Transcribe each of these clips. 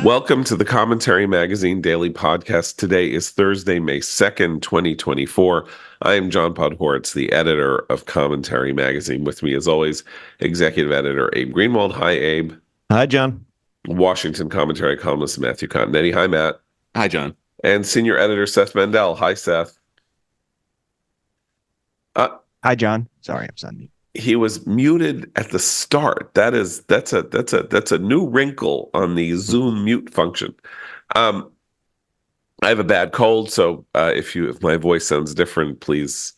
Welcome to the Commentary Magazine Daily Podcast. Today is Thursday, May 2nd, 2024. I am John Podhoretz, the editor of Commentary Magazine. With me, as always, executive editor Abe Greenwald. Hi, Abe. Hi, John. Washington commentary columnist Matthew Continetti. Hi, Matt. Hi, John. And senior editor Seth Mandel. Hi, Seth. Hi, John. Sorry, I'm on mute. He was muted at the start. That's a new wrinkle on the Zoom mute function. I have a bad cold, so if my voice sounds different, please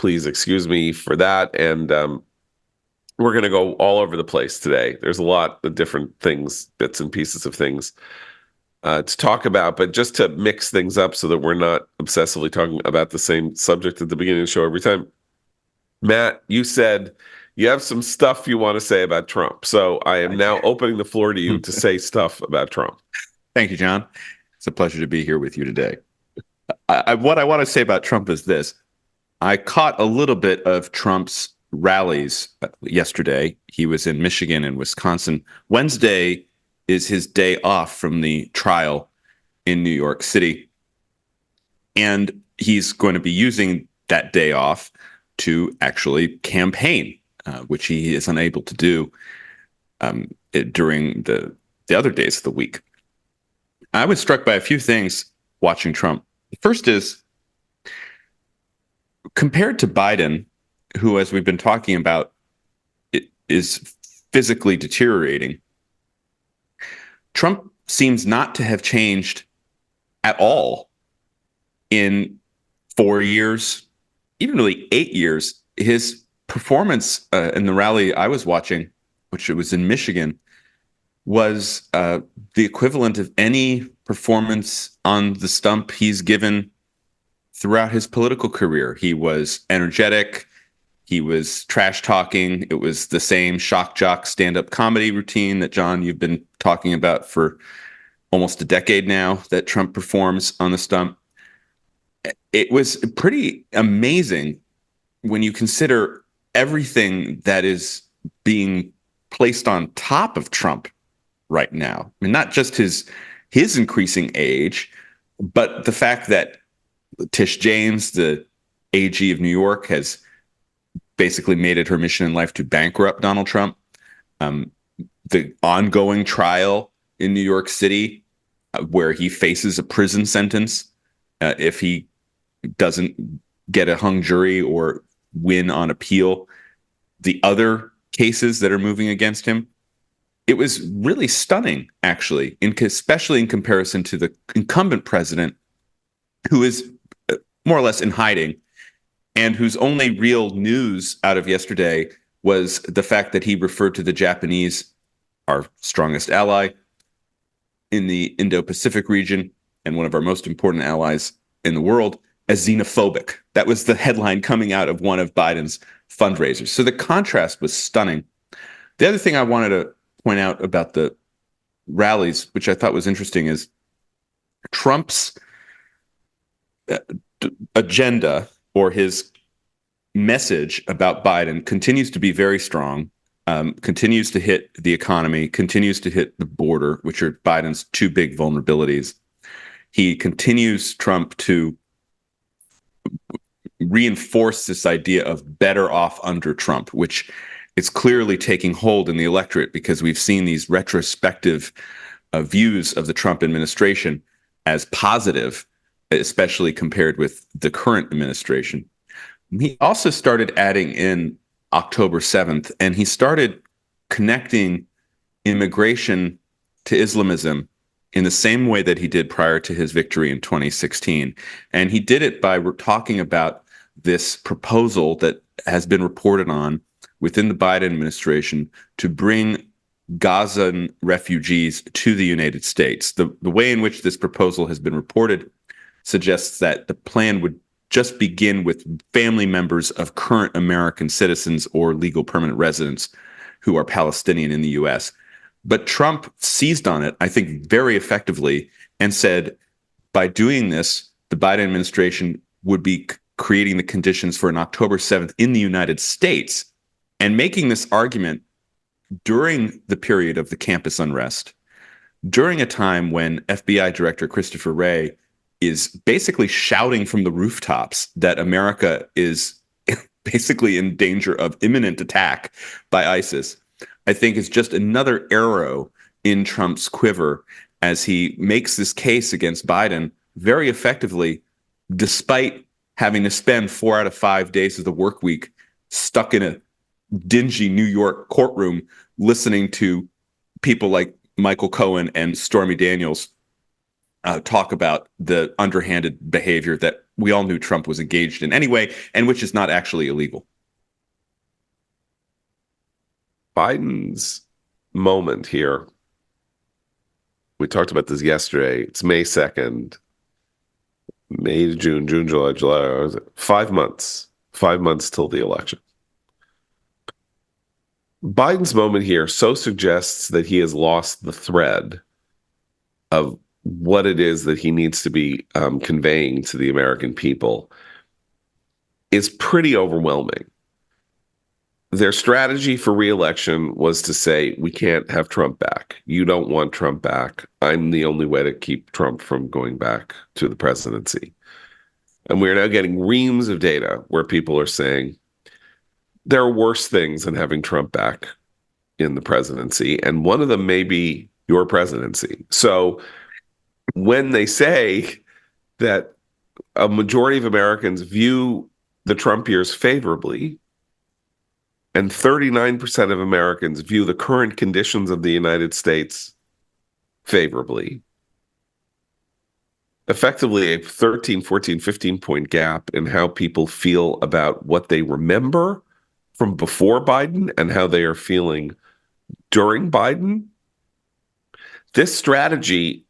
excuse me for that. And we're going to go all over the place today. There's a lot of different things, bits and pieces of things to talk about, but just to mix things up so that we're not obsessively talking about the same subject at the beginning of the show every time. Matt, you said you have some stuff you want to say about Trump. So I am now opening the floor to you to say stuff about Trump. Thank you, John. It's a pleasure to be here with you today. What I want to say about Trump is this. I caught a little bit of Trump's rallies yesterday. He was in Michigan and Wisconsin. Wednesday is his day off from the trial in New York City. And he's going to be using that day off to actually campaign, which he is unable to do during the other days of the week. I was struck by a few things watching Trump. The first is, compared to Biden, who, as we've been talking about, is physically deteriorating, Trump seems not to have changed at all in 4 years, even really 8 years. His performance in the rally I was watching, which it was in Michigan, was the equivalent of any performance on the stump he's given throughout his political career. He was energetic. He was trash talking. It was the same shock jock stand-up comedy routine that, John, you've been talking about for almost a decade now that Trump performs on the stump. It was pretty amazing when you consider everything that is being placed on top of Trump right now. I mean, not just his increasing age, but the fact that Tish James, the AG of New York, has basically made it her mission in life to bankrupt Donald Trump. The ongoing trial in New York City, where he faces a prison sentence if he doesn't get a hung jury or win on appeal. The other cases that are moving against him. It was really stunning, actually, especially in comparison to the incumbent president, who is more or less in hiding, and whose only real news out of yesterday was the fact that he referred to the Japanese, our strongest ally in the Indo-Pacific region and one of our most important allies in the world, as xenophobic. That was the headline coming out of one of Biden's fundraisers. So the contrast was stunning. The other thing I wanted to point out about the rallies, which I thought was interesting, is Trump's agenda or his message about Biden continues to be very strong, continues to hit the economy, continues to hit the border, which are Biden's two big vulnerabilities. He continues, Trump, to reinforce this idea of better off under Trump, which is clearly taking hold in the electorate because we've seen these retrospective views of the Trump administration as positive, especially compared with the current administration. He also started adding in October 7th, and he started connecting immigration to Islamism in the same way that he did prior to his victory in 2016. And he did it by talking about this proposal that has been reported on within the Biden administration to bring Gazan refugees to the United States. The way in which this proposal has been reported suggests that the plan would just begin with family members of current American citizens or legal permanent residents who are Palestinian in the U.S. But Trump seized on it, I think, very effectively and said, by doing this, the Biden administration would be creating the conditions for an October 7th in the United States, and making this argument during the period of the campus unrest, during a time when FBI Director Christopher Wray is basically shouting from the rooftops that America is basically in danger of imminent attack by ISIS, I think is just another arrow in Trump's quiver as he makes this case against Biden very effectively, despite having to spend 4 out of 5 days of the work week stuck in a dingy New York courtroom listening to people like Michael Cohen and Stormy Daniels talk about the underhanded behavior that we all knew Trump was engaged in anyway, and which is not actually illegal. Biden's moment here, we talked about this yesterday. It's May 2nd, May to June, June, July, 5 months, 5 months till the election. Biden's moment here so suggests that he has lost the thread of what it is that he needs to be conveying to the American people is pretty overwhelming. Their strategy for re-election was to say, we can't have Trump back. You don't want Trump back. I'm the only way to keep Trump from going back to the presidency. And we're now getting reams of data where people are saying there are worse things than having Trump back in the presidency. And one of them may be your presidency. So when they say that a majority of Americans view the Trump years favorably, and 39% of Americans view the current conditions of the United States favorably, effectively a 13, 14, 15-point gap in how people feel about what they remember from before Biden and how they are feeling during Biden. This strategy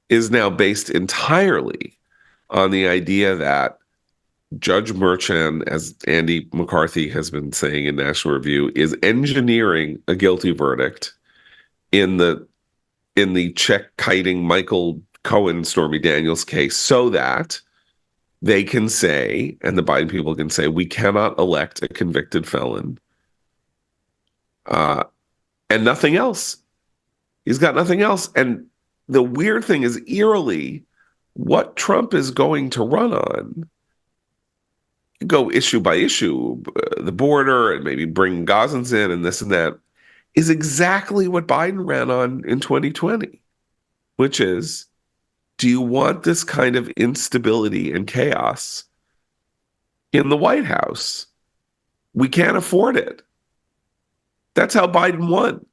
is now based entirely on the idea that Judge Merchan, as Andy McCarthy has been saying in National Review, is engineering a guilty verdict in the check-kiting Michael Cohen, Stormy Daniels case so that they can say, and the Biden people can say, we cannot elect a convicted felon and nothing else. He's got nothing else. And the weird thing is, eerily, what Trump is going to run on, go issue by issue, the border and maybe bring Gazans in and this and that, is exactly what Biden ran on in 2020, which is, do you want this kind of instability and chaos in the White House? We can't afford it. That's how Biden won.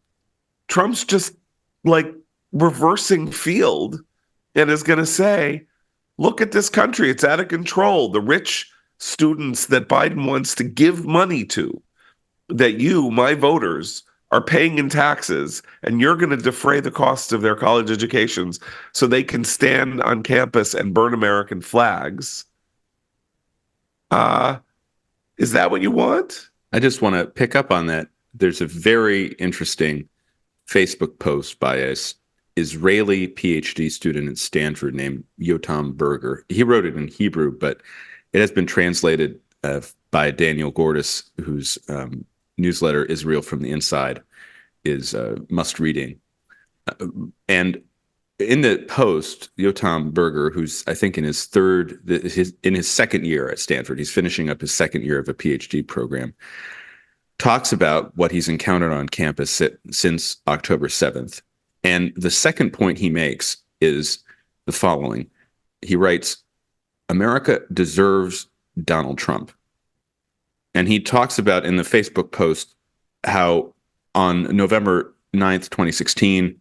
Trump's just like reversing field and is going to say, look at this country. It's out of control. The rich students that Biden wants to give money to, that you, my voters, are paying in taxes, and you're going to defray the costs of their college educations so they can stand on campus and burn American flags. Is that what you want? I just want to pick up on that. There's a very interesting Facebook post by an Israeli PhD student at Stanford named Yotam Berger. He wrote it in Hebrew, but it has been translated by Daniel Gordis, whose newsletter, Israel from the Inside, is must-reading. And in the post, Yotam Berger, who's I think in his second year at Stanford, he's finishing up his second year of a PhD program, talks about what he's encountered on campus since October 7th. And the second point he makes is the following. He writes, America deserves Donald Trump. And he talks about in the Facebook post how on November 9th, 2016,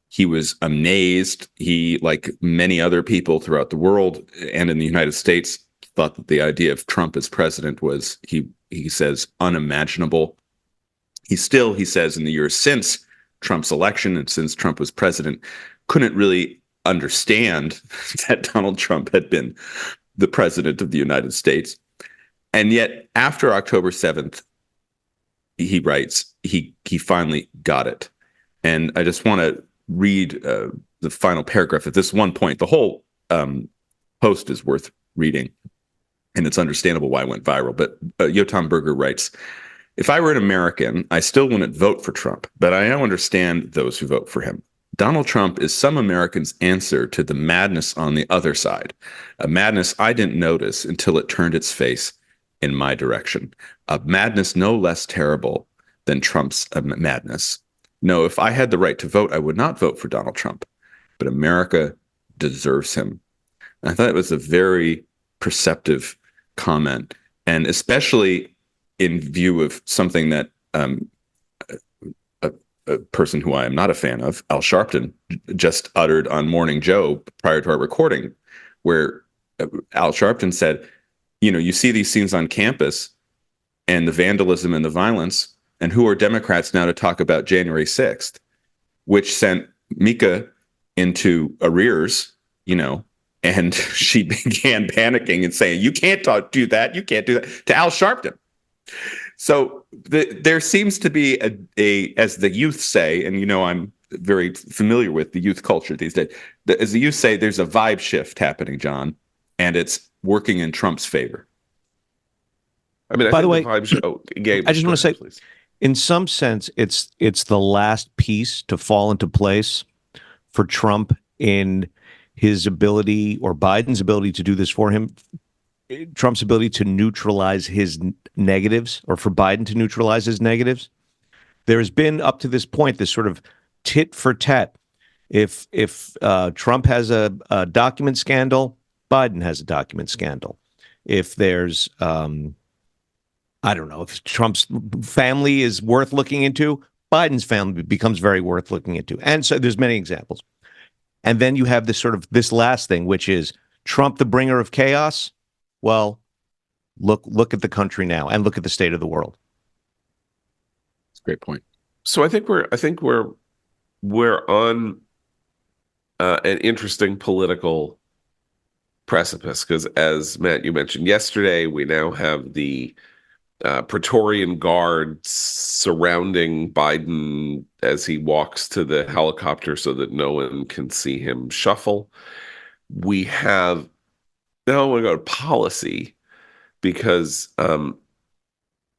he was amazed. He, like many other people throughout the world and in the United States, thought that the idea of Trump as president was, he says, unimaginable. He says, in the years since Trump's election and since Trump was president, couldn't really understand that Donald Trump had been the president of the United States. And yet, after October 7th, he writes, he finally got it. And I just want to read the final paragraph at this one point. The whole post is worth reading, and it's understandable why it went viral. But Yotam Berger writes, if I were an American, I still wouldn't vote for Trump, but I now understand those who vote for him. Donald Trump is some Americans' answer to the madness on the other side, a madness I didn't notice until it turned its face in my direction, a madness no less terrible than Trump's madness. No, if I had the right to vote, I would not vote for Donald Trump, but America deserves him. And I thought it was a very perceptive comment, and especially in view of something that a person who I am not a fan of, Al Sharpton, just uttered on Morning Joe prior to our recording, where Al Sharpton said, you know, you see these scenes on campus and the vandalism and the violence, and who are Democrats now to talk about January 6th, which sent Mika into arrears, you know, and she began panicking and saying, you can't do that. You can't do that, to Al Sharpton. So there seems to be a, as the youth say, and you know I'm very familiar with the youth culture these days, as the youth say, there's a vibe shift happening, John, and it's working in Trump's favor. I mean, By the way, Gabe, I just want to say, please. in some sense, it's the last piece to fall into place for Trump in his ability, or Biden's ability, to do this for him. Trump's ability to neutralize his negatives, or for Biden to neutralize his negatives. There has been, up to this point, this sort of tit for tat. If Trump has a document scandal, Biden has a document scandal. If there's, I don't know, if Trump's family is worth looking into, Biden's family becomes very worth looking into. And so there's many examples. And then you have this last thing, which is Trump, the bringer of chaos. Well, look at the country now, and look at the state of the world. That's a great point. So I think we're on an interesting political precipice, because, as Matt, you mentioned yesterday, we now have the Praetorian Guard surrounding Biden as he walks to the helicopter so that no one can see him shuffle. We have, now I want to go to policy, because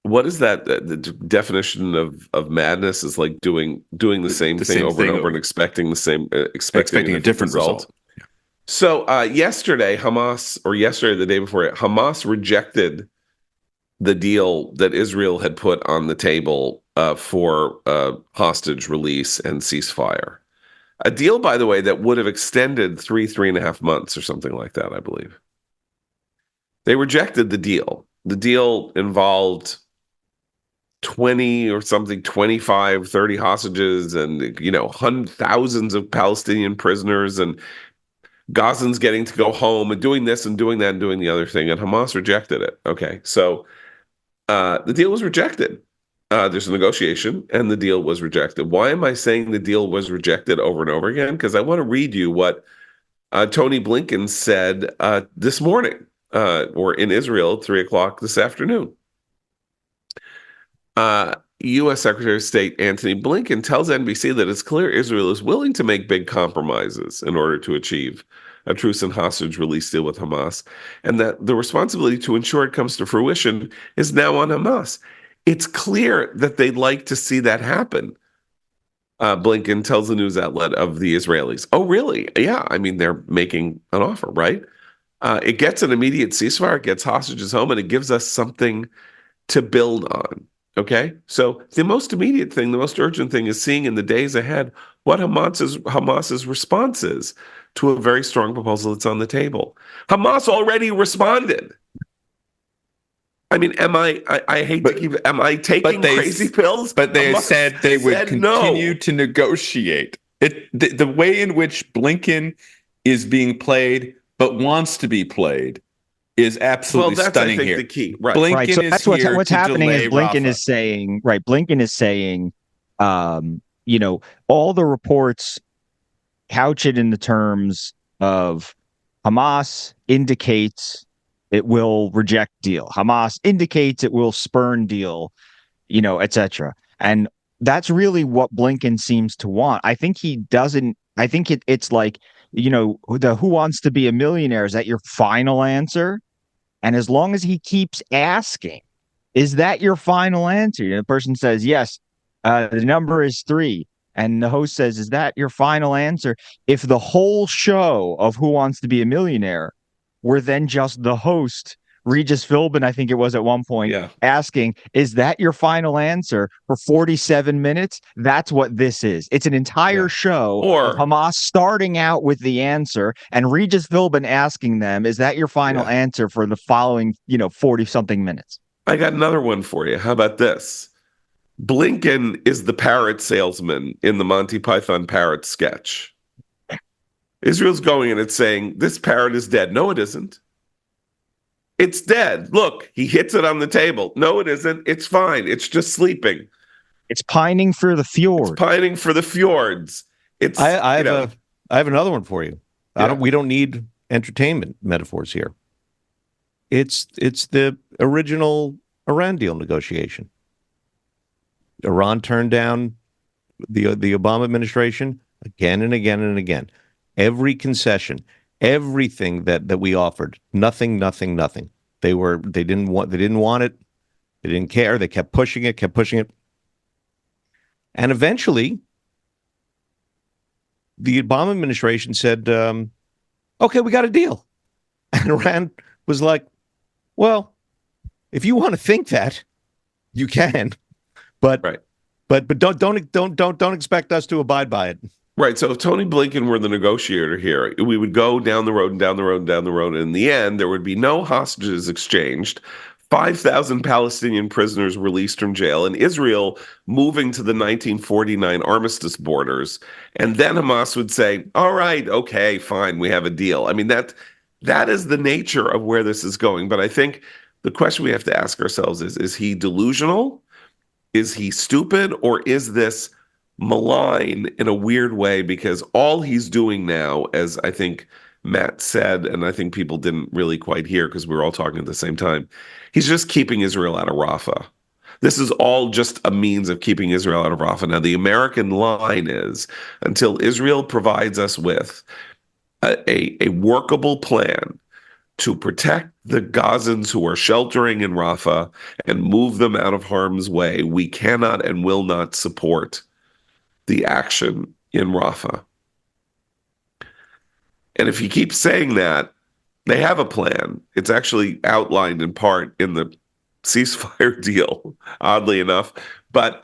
what is that? The definition of madness is like doing the same thing over and over and expecting the same, expecting a different result. Yeah. So yesterday, the day before, Hamas rejected the deal that Israel had put on the table for hostage release and ceasefire. A deal, by the way, that would have extended 3.5 months or something like that, I believe. They rejected the deal. The deal involved 20 or something, 25, 30 hostages, and, you know, thousands of Palestinian prisoners, and Gazans getting to go home, and doing this and doing that and doing the other thing. And Hamas rejected it. Okay, so the deal was rejected. There's a negotiation, and the deal was rejected. Why am I saying the deal was rejected over and over again? Because I want to read you what Tony Blinken said this morning, or in Israel at 3:00 this afternoon. U.S. Secretary of State Antony Blinken tells NBC that it's clear Israel is willing to make big compromises in order to achieve a truce and hostage release deal with Hamas, and that the responsibility to ensure it comes to fruition is now on Hamas. It's clear that they'd like to see that happen. Blinken tells the news outlet of the Israelis. Oh, really? Yeah, I mean, they're making an offer, right? It gets an immediate ceasefire, it gets hostages home, and it gives us something to build on. Okay, so the most immediate thing, the most urgent thing, is seeing in the days ahead what Hamas's response is to a very strong proposal that's on the table. Hamas already responded. I mean, am I taking crazy pills? But they Hamas said they would continue to negotiate. The way in which Blinken is being played, but wants to be played, is absolutely stunning. I think, here. The key, right? Blinken Right. So that's what's happening. Is Blinken Rafah. is saying, right? Blinken is saying, you know, all the reports couch it in the terms of Hamas indicates it will reject deal. Hamas indicates it will spurn deal, you know, etc. And that's really what Blinken seems to want. I think he doesn't. I think it's like, you know, the "Who Wants to Be a Millionaire?" Is that your final answer? And as long as he keeps asking, is that your final answer? You know, the person says, yes, the number is 3. And the host says, "Is that your final answer?" If the whole show of Who Wants to Be a Millionaire were then just the host, Regis Philbin, I think it was at one point, Yeah. asking, "Is that your final answer?" for 47 minutes, that's what this is. It's an entire Yeah. show of Or Hamas starting out with the answer and Regis Philbin asking them, "Is that your final Yeah. answer?" for the following, 40 something minutes. I got another one for you. How about this? Blinken is the parrot salesman in the Monty Python parrot sketch. Israel's going and it's saying, this parrot is dead. No, it isn't. It's dead. Look, he hits it on the table. No, it isn't. It's fine. It's just sleeping. It's pining for the It's fjord. pining for the fjords. It's, I have another one for you. Yeah. We don't need entertainment metaphors here. It's the original Iran deal negotiation. Iran turned down the Obama administration again and again and again. Every concession, everything that we offered, nothing. They didn't want it. They didn't care. They kept pushing it. And eventually the Obama administration said, okay, we got a deal. And Iran was like, well, if you want to think that, you can, but right. but don't expect us to abide by it. Right. So if Tony Blinken were the negotiator here, we would go down the road and down the road and down the road. And in the end, there would be no hostages exchanged, 5,000 Palestinian prisoners released from jail, and Israel moving to the 1949 armistice borders. And then Hamas would say, all right, okay, fine, we have a deal. I mean, that is the nature of where this is going. But I think the question we have to ask ourselves is he delusional? Is he stupid? Or is this malign in a weird way? Because all he's doing now, as I think Matt said, and I think people didn't really quite hear because we were all talking at the same time, he's just keeping Israel out of Rafah. This is all just a means of keeping Israel out of Rafah. Now, the American line is until Israel provides us with a workable plan to protect the Gazans who are sheltering in Rafah and move them out of harm's way, we cannot and will not support the action in Rafah. And if he keeps saying that, they have a plan. It's actually outlined in part in the ceasefire deal, oddly enough. But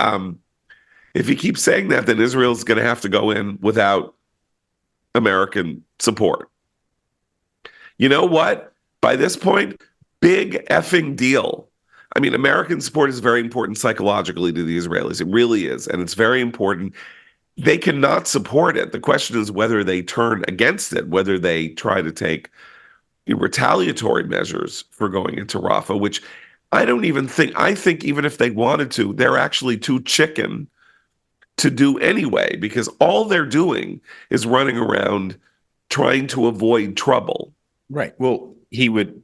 if he keeps saying that, then Israel's going to have to go in without American support. You know what? By this point, big effing deal. I mean, American support is very important psychologically to the Israelis. It really is. And it's very important. They cannot support it. The question is whether they turn against it, whether they try to take retaliatory measures for going into Rafah, which I think even if they wanted to, they're actually too chicken to do anyway, because all they're doing is running around trying to avoid trouble. Right. Well, he would,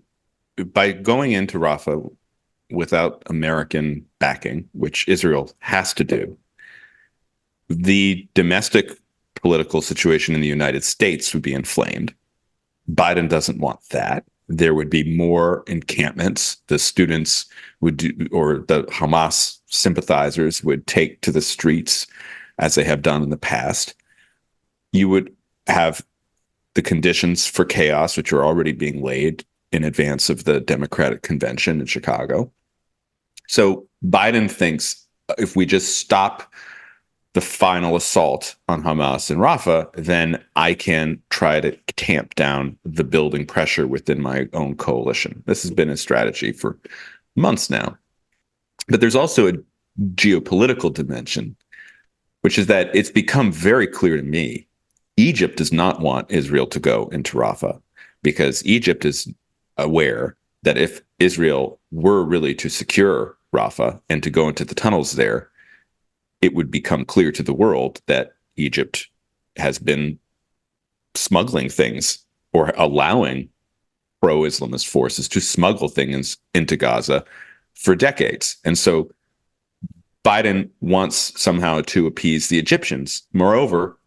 by going into Rafah without American backing, which Israel has to do, the domestic political situation in the United States would be inflamed. Biden doesn't want that. There would be more encampments. The students would do, or the Hamas sympathizers would take to the streets as they have done in the past. You would have the conditions for chaos, which are already being laid in advance of the Democratic convention in Chicago. So Biden thinks if we just stop the final assault on Hamas and Rafah, then I can try to tamp down the building pressure within my own coalition. This has been a strategy for months now. But there's also a geopolitical dimension, which is that it's become very clear to me Egypt does not want Israel to go into Rafah, because Egypt is aware that if Israel were really to secure Rafah and to go into the tunnels there, it would become clear to the world that Egypt has been smuggling things or allowing pro-Islamist forces to smuggle things into Gaza for decades. And so Biden wants somehow to appease the Egyptians. Moreover,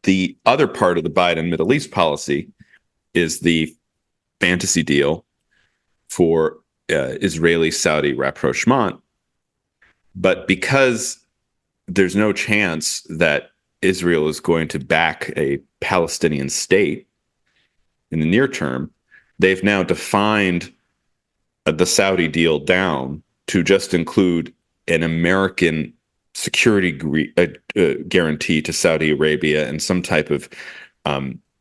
the other part of the Biden Middle East policy is the fantasy deal for Israeli-Saudi rapprochement. But because there's no chance that Israel is going to back a Palestinian state in the near term. They've now defined the Saudi deal down to just include an American security guarantee to Saudi Arabia and some type of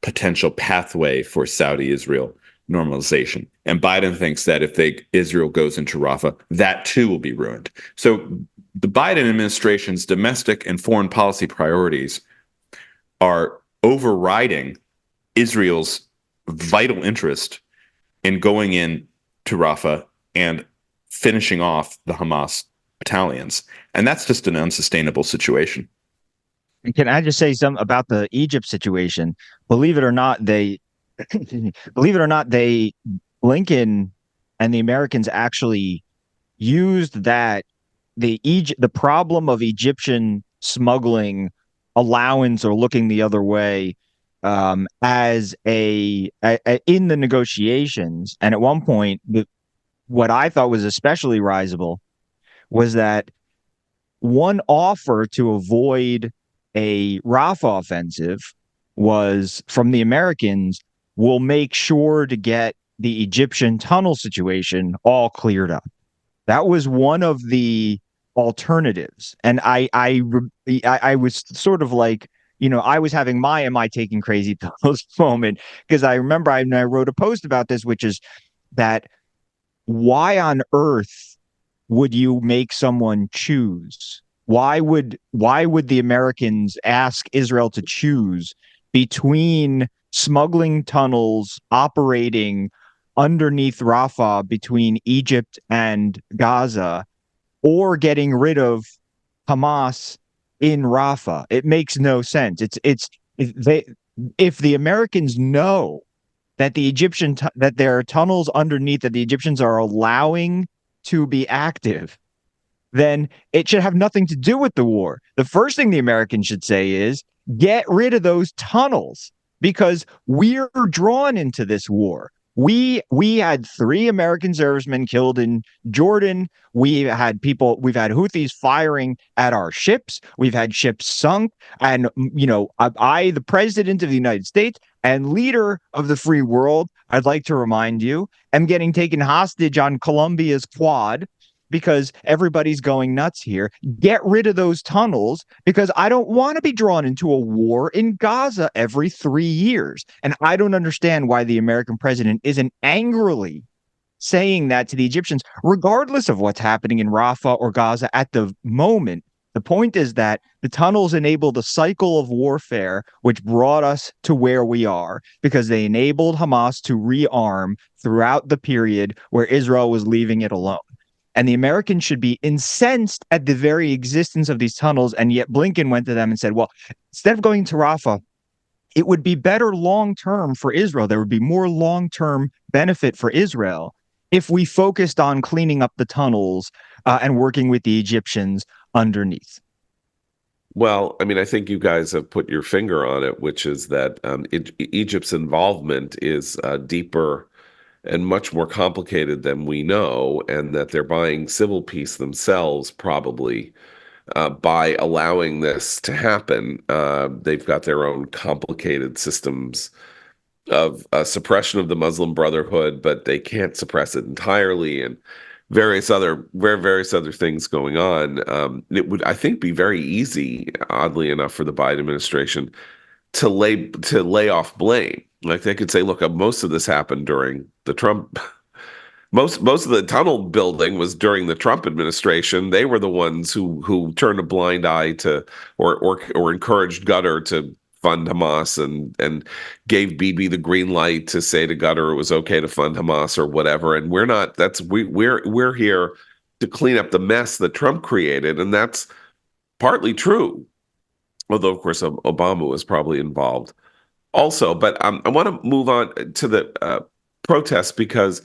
potential pathway for Saudi-Israel normalization. And Biden thinks that if Israel goes into Rafah, that too will be ruined. So the Biden administration's domestic and foreign policy priorities are overriding Israel's vital interest in going in to Rafah and finishing off the Hamas battalions. And that's just an unsustainable situation. Can I just say something about the Egypt situation? Believe it or not, believe it or not, Lincoln and the Americans actually used the problem of Egyptian smuggling allowance or looking the other way as in the negotiations. And at one point, what I thought was especially risible was that one offer to avoid a Rafah offensive was from the Americans, will make sure to get the Egyptian tunnel situation all cleared up. That was one of the alternatives. And I was sort of like, I was having my "am I taking crazy pills" moment, because I remember I wrote a post about this, which is that why on earth would you make someone choose? Why would the Americans ask Israel to choose between smuggling tunnels operating underneath Rafah between Egypt and Gaza, or getting rid of Hamas in Rafah? It makes no sense. If the Americans know that that there are tunnels underneath that the Egyptians are allowing to be active, then it should have nothing to do with the war. The first thing the Americans should say is get rid of those tunnels, because we're drawn into this war. We had 3 American servicemen killed in Jordan. We've had Houthis firing at our ships. We've had ships sunk. And, the president of the United States and leader of the free world, I'd like to remind you, am getting taken hostage on Colombia's quad because everybody's going nuts here. Get rid of those tunnels, because I don't want to be drawn into a war in Gaza every 3 years. And I don't understand why the American president isn't angrily saying that to the Egyptians, regardless of what's happening in Rafah or Gaza at the moment. The point is that the tunnels enabled a cycle of warfare, which brought us to where we are, because they enabled Hamas to rearm throughout the period where Israel was leaving it alone. And the Americans should be incensed at the very existence of these tunnels. And yet Blinken went to them and said, well, instead of going to Rafah, it would be better long-term for Israel. There would be more long-term benefit for Israel if we focused on cleaning up the tunnels and working with the Egyptians underneath. Well, I mean, I think you guys have put your finger on it, which is that Egypt's involvement is deeper and much more complicated than we know, and that they're buying civil peace themselves, probably by allowing this to happen. They've got their own complicated systems of suppression of the Muslim Brotherhood, but they can't suppress it entirely, and various other things going on. It would, I think, be very easy, oddly enough, for the Biden administration to lay off blame. Like they could say, look, most of this happened during the Trump. Most of the tunnel building was during the Trump administration. They were the ones who turned a blind eye to or encouraged Qatar to fund Hamas and gave Bibi the green light to say to Qatar it was okay to fund Hamas or whatever. And we're not. We're here to clean up the mess that Trump created, and that's partly true. Although, of course, Obama was probably involved also. But I want to move on to the protests, because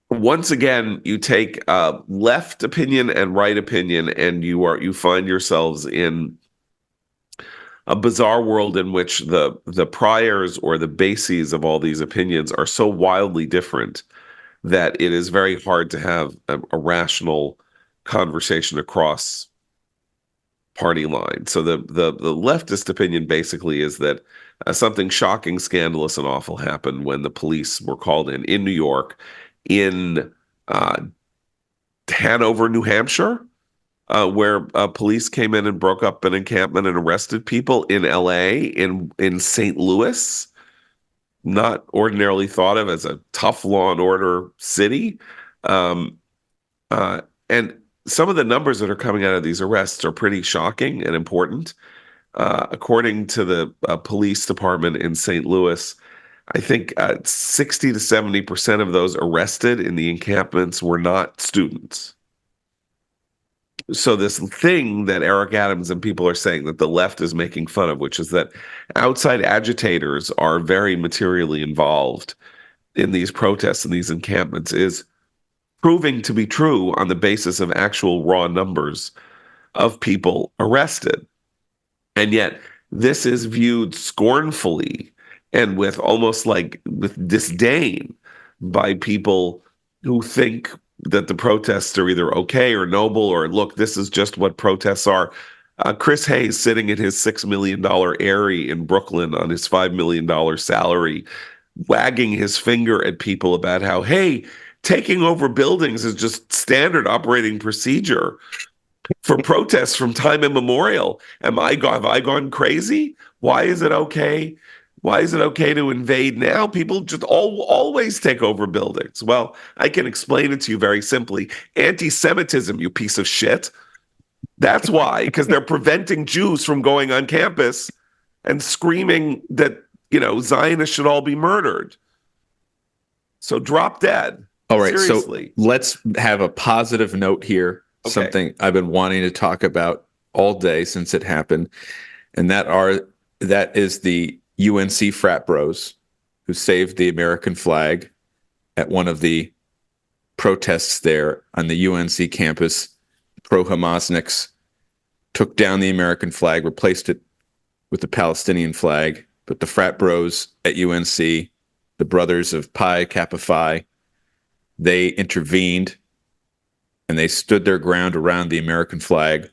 once again, you take left opinion and right opinion, and you find yourselves in a bizarre world in which the priors or the bases of all these opinions are so wildly different that it is very hard to have a rational conversation across party lines. So the leftist opinion basically is that something shocking, scandalous, and awful happened when the police were called in New York, in uh, Hanover, New Hampshire, where police came in and broke up an encampment and arrested people, in L.A., in St. Louis, not ordinarily thought of as a tough law and order city. Um, and some of the numbers that are coming out of these arrests are pretty shocking and important. According to the police department in St. Louis, I think 60 to 70% of those arrested in the encampments were not students. So this thing that Eric Adams and people are saying that the left is making fun of, which is that outside agitators are very materially involved in these protests and these encampments, is proving to be true on the basis of actual raw numbers of people arrested. And yet this is viewed scornfully and with almost like with disdain by people who think that the protests are either okay or noble, or look, this is just what protests are. Chris Hayes, sitting in his $6 million Airy in Brooklyn on his $5 million salary, wagging his finger at people about how, hey, taking over buildings is just standard operating procedure for protests from time immemorial. Have I gone crazy? Why is it okay? Why is it okay to invade now? People just always take over buildings. Well, I can explain it to you very simply. Anti-Semitism, you piece of shit. That's why, because they're preventing Jews from going on campus and screaming that, Zionists should all be murdered. So drop dead. All right, Seriously. so let's have a positive note here. Okay. Something I've been wanting to talk about all day since it happened, and that is the UNC frat bros who saved the American flag at one of the protests there on the UNC campus. Pro-Hamasniks took down the American flag, replaced it with the Palestinian flag, but the frat bros at UNC, the brothers of Pi Kappa Phi, they intervened and they stood their ground around the American flag,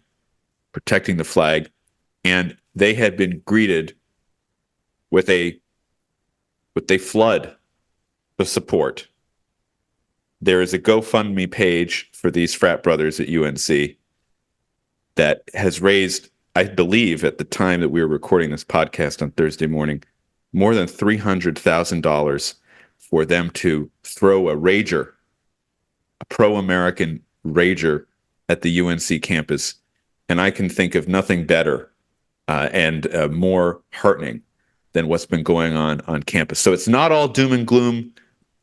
protecting the flag, and they had been greeted with a flood of support. There is a GoFundMe page for these frat brothers at UNC that has raised, I believe, at the time that we were recording this podcast on Thursday morning, more than $300,000 for them to throw a rager, a pro-American rager at the UNC campus. And I can think of nothing better and more heartening than what's been going on campus. So it's not all doom and gloom,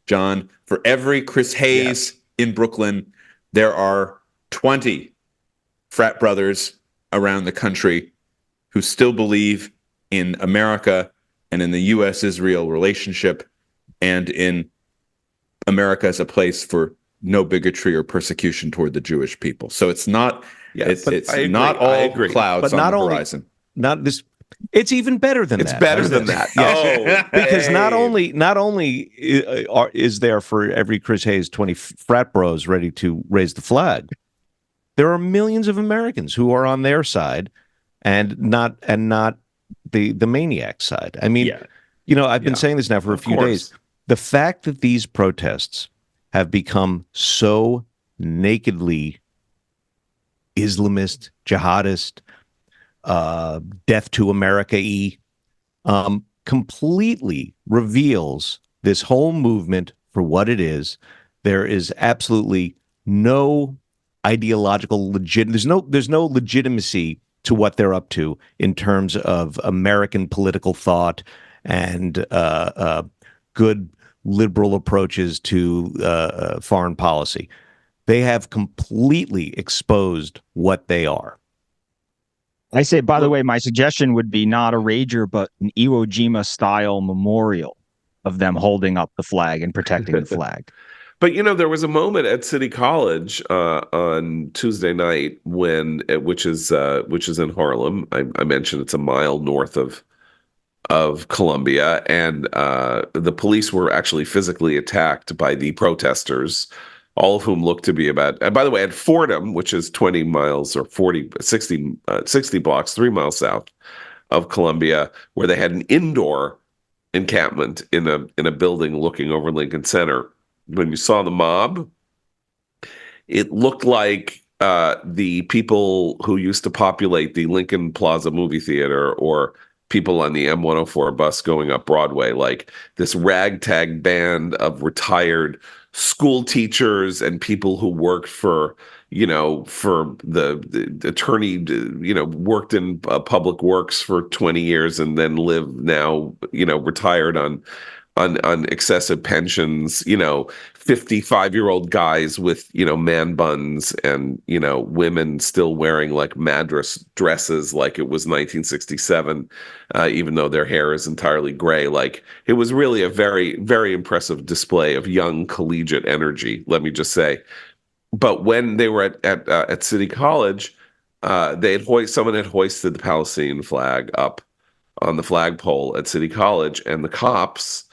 John. For every Chris Hayes in Brooklyn, there are 20 frat brothers around the country who still believe in America and in the U.S.-Israel relationship and in America as a place for no bigotry or persecution toward the Jewish people. So it's not it's not all clouds but not on the horizon. Not this. It's even better than that. It's better than that. Yes. Because not only is there for every Chris Hayes 20 frat bros ready to raise the flag, there are millions of Americans who are on their side and not the maniac side. I mean, I've been saying this now for a few days. The fact that these protests have become so nakedly Islamist, jihadist, death to America-y, completely reveals this whole movement for what it is. There is absolutely no ideological there's no legitimacy to what they're up to in terms of American political thought and good liberal approaches to foreign policy. They have completely exposed what they are. I say, by the way, my suggestion would be not a rager, but an Iwo Jima style memorial of them holding up the flag and protecting the flag. But there was a moment at City College on Tuesday night which is in Harlem. I mentioned it's a mile north of Columbia, and the police were actually physically attacked by the protesters all of whom look to be about, and by the way, at Fordham, which is 20 miles or 60 blocks, 3 miles south of Columbia, where they had an indoor encampment in a building looking over Lincoln Center. When you saw the mob, it looked like the people who used to populate the Lincoln Plaza movie theater, or people on the M104 bus going up Broadway, like this ragtag band of retired school teachers and people who worked for, for the attorney, worked in public works for 20 years and then live now, retired on excessive pensions, 55-year-old guys with, man buns, and, women still wearing like madras dresses like it was 1967, even though their hair is entirely gray. Like, it was really a very, very impressive display of young collegiate energy, let me just say. But when they were at City College, someone had hoisted the Palestinian flag up on the flagpole at City College, and the cops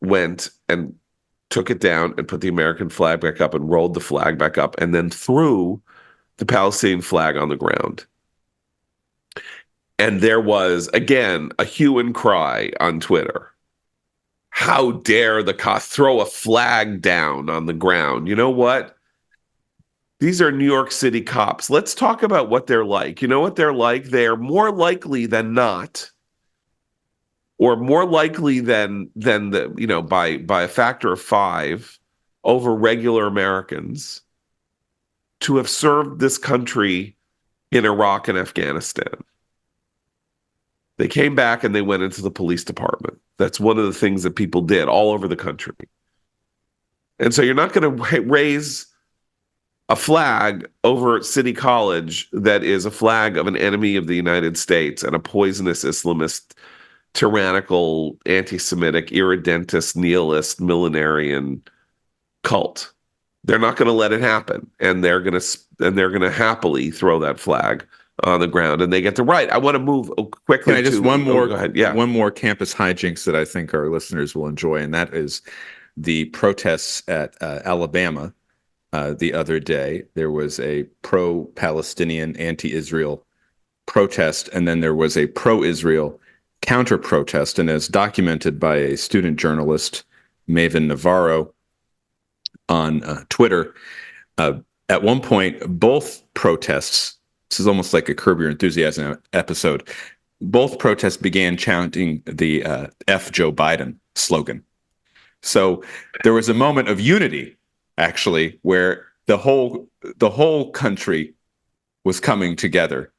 went and took it down and put the American flag back up and rolled the flag back up and then threw the Palestinian flag on the ground. And there was, again, a hue and cry on Twitter. How dare the cops throw a flag down on the ground? You know what? These are New York City cops. Let's talk about what they're like. You know what they're like? They're more likely than not, or more likely than the, by a factor of 5 over regular Americans, to have served this country in Iraq and Afghanistan. They came back and they went into the police department. That's one of the things that people did all over the country. And so you're not going to raise a flag over City College that is a flag of an enemy of the United States and a poisonous Islamist, tyrannical, anti-Semitic, irredentist, nihilist, millenarian cult. They're not going to let it happen, and they're going to happily throw that flag on the ground, and they get the right. I want to move quickly. Can I just one more? Go ahead. Yeah, one more campus hijinks that I think our listeners will enjoy, and that is the protests at Alabama the other day. There was a pro-Palestinian, anti-Israel protest, and then there was a pro-Israel counter-protest. And as documented by a student journalist, Maven Navarro, on Twitter, at one point, both protests, this is almost like a Curb Your Enthusiasm episode, both protests began chanting the F Joe Biden slogan. So there was a moment of unity, actually, where the whole country was coming together.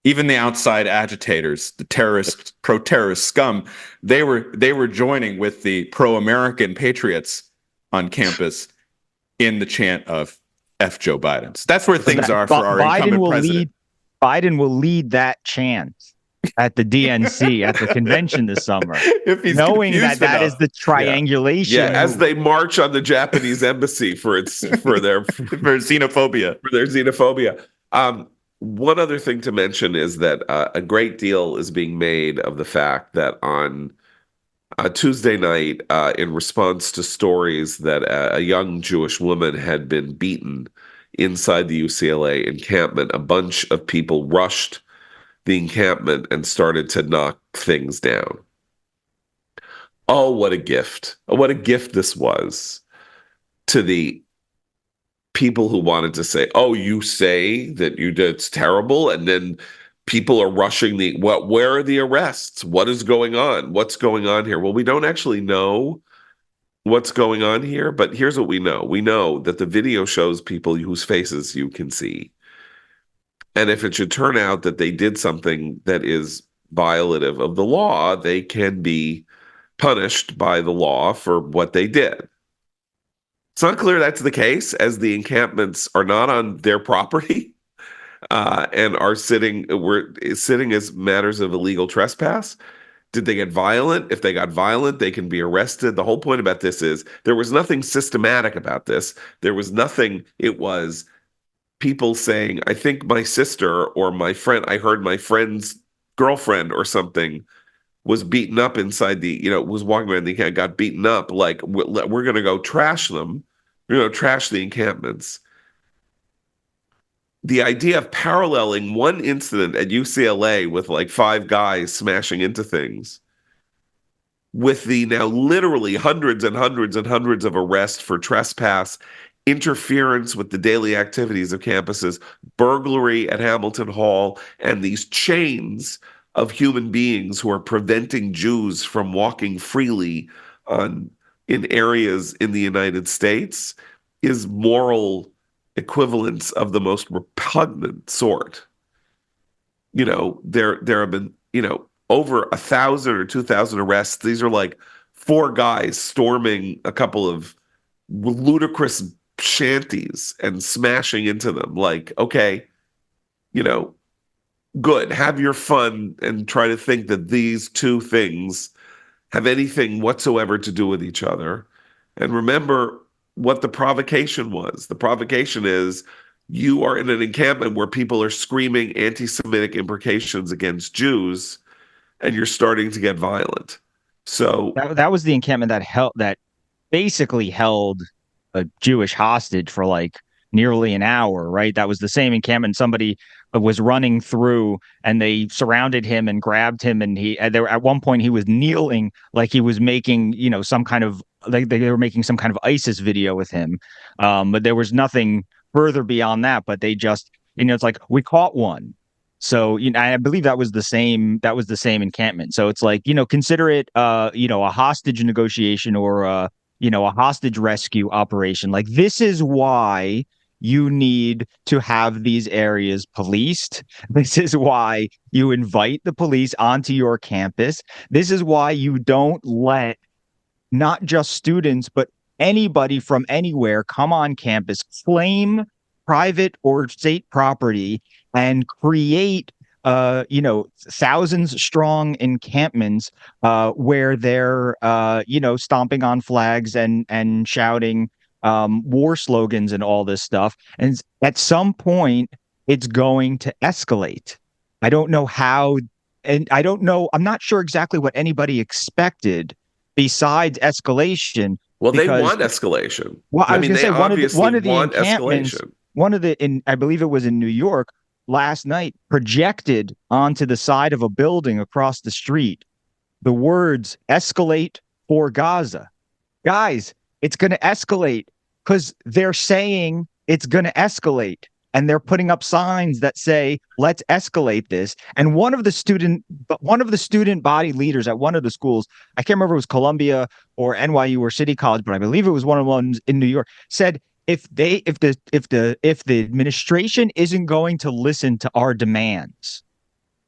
Even the outside agitators, the terrorists, pro-terrorist scum, they were joining with the pro-American patriots on campus in the chant of F Joe Biden's. That's where things are for our incumbent president. Biden will lead that chant at the DNC at the convention this summer, if he's knowing that enough. Is the triangulation. Yeah, as they march on the Japanese embassy for their xenophobia. One other thing to mention is that a great deal is being made of the fact that on Tuesday night, in response to stories that a young Jewish woman had been beaten inside the UCLA encampment, a bunch of people rushed the encampment and started to knock things down. Oh, what a gift. What a gift this was to the people who wanted to say, oh, you say that it's terrible, and then people are rushing where are the arrests? What is going on? What's going on here? Well, we don't actually know what's going on here, but here's what we know. We know that the video shows people whose faces you can see. And if it should turn out that they did something that is violative of the law, they can be punished by the law for what they did. It's not clear that's the case, as the encampments are not on their property and are sitting as matters of illegal trespass. Did they get violent? If they got violent, they can be arrested. The whole point about this is there was nothing systematic about this. There was nothing. It was people saying, I think my sister or my friend, I heard my friend's girlfriend or something was beaten up inside was walking around the camp, got beaten up. Like, we're going to go trash them trash the encampments. The idea of paralleling one incident at UCLA with like 5 guys smashing into things with the now literally hundreds and hundreds and hundreds of arrests for trespass, interference with the daily activities of campuses, burglary at Hamilton Hall, and these chains of human beings who are preventing Jews from walking freely in areas in the United States is moral equivalence of the most repugnant sort. There have been, over 1,000 or 2,000 arrests. These are like 4 guys storming a couple of ludicrous shanties and smashing into them. Like, okay, good. Have your fun and try to think that these two things have anything whatsoever to do with each other. And remember what the provocation was. The provocation is you are in an encampment where people are screaming anti-Semitic imprecations against Jews, and you're starting to get violent. So That was the encampment that basically held a Jewish hostage for like nearly an hour, right? That was the same encampment somebody was running through, and they surrounded him and grabbed him, and there at one point he was kneeling like he was making, some kind of like they were making some kind of ISIS video with him. But there was nothing further beyond that, but they just, it's like we caught one. So, I believe that was the same encampment. So it's like, consider it a hostage negotiation or a hostage rescue operation. Like, this is why you need to have these areas policed. This is why you invite the police onto your campus. This is why you don't let not just students, but anybody from anywhere come on campus, claim private or state property, and create thousands strong encampments where they're stomping on flags and shouting war slogans and all this stuff. And at some point it's going to escalate. I don't know how, and I'm not sure exactly what anybody expected besides escalation. well, they Because, want escalation. well, I I was mean, going to they say obviously one of the want encampments, escalation. I believe it was in New York last night, projected onto the side of a building across the street the words "escalate for Gaza." Guys, it's going to escalate because they're saying it's going to escalate. And they're putting up signs that say, "Let's escalate this." And one of the student body leaders at one of the schools, I can't remember if it was Columbia or NYU or City College, but I believe it was one of the ones in New York, said if the administration isn't going to listen to our demands,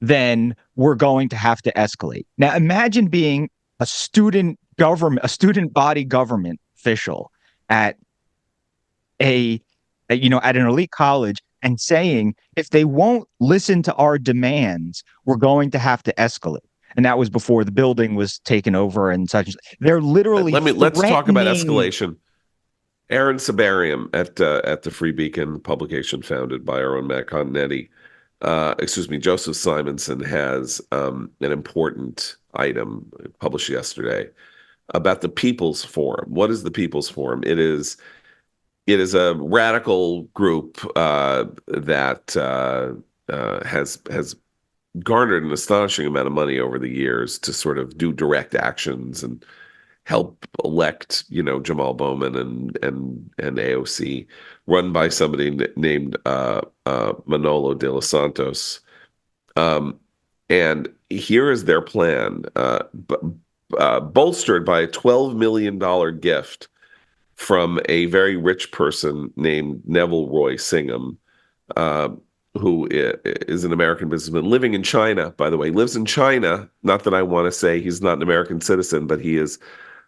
then we're going to have to escalate. Now, imagine being a student body government official at at an elite college and saying, if they won't listen to our demands, we're going to have to escalate. And that was before the building was taken over and such. They're literally Let's talk about threatening. escalation. Aaron Sabarium at the Free Beacon publication founded by our own Matt Continetti, Joseph Simonson has an important item published yesterday about the People's Forum. What is the People's Forum? It is a radical group that has garnered an astonishing amount of money over the years to sort of do direct actions and help elect, Jamal Bowman and AOC, run by somebody named Manolo de los Santos. And here is their plan, bolstered by a $12 million gift from a very rich person named Neville Roy Singham, who is an American businessman living in China, by the way. Lives in China. Not that I want to say he's not an American citizen, but he is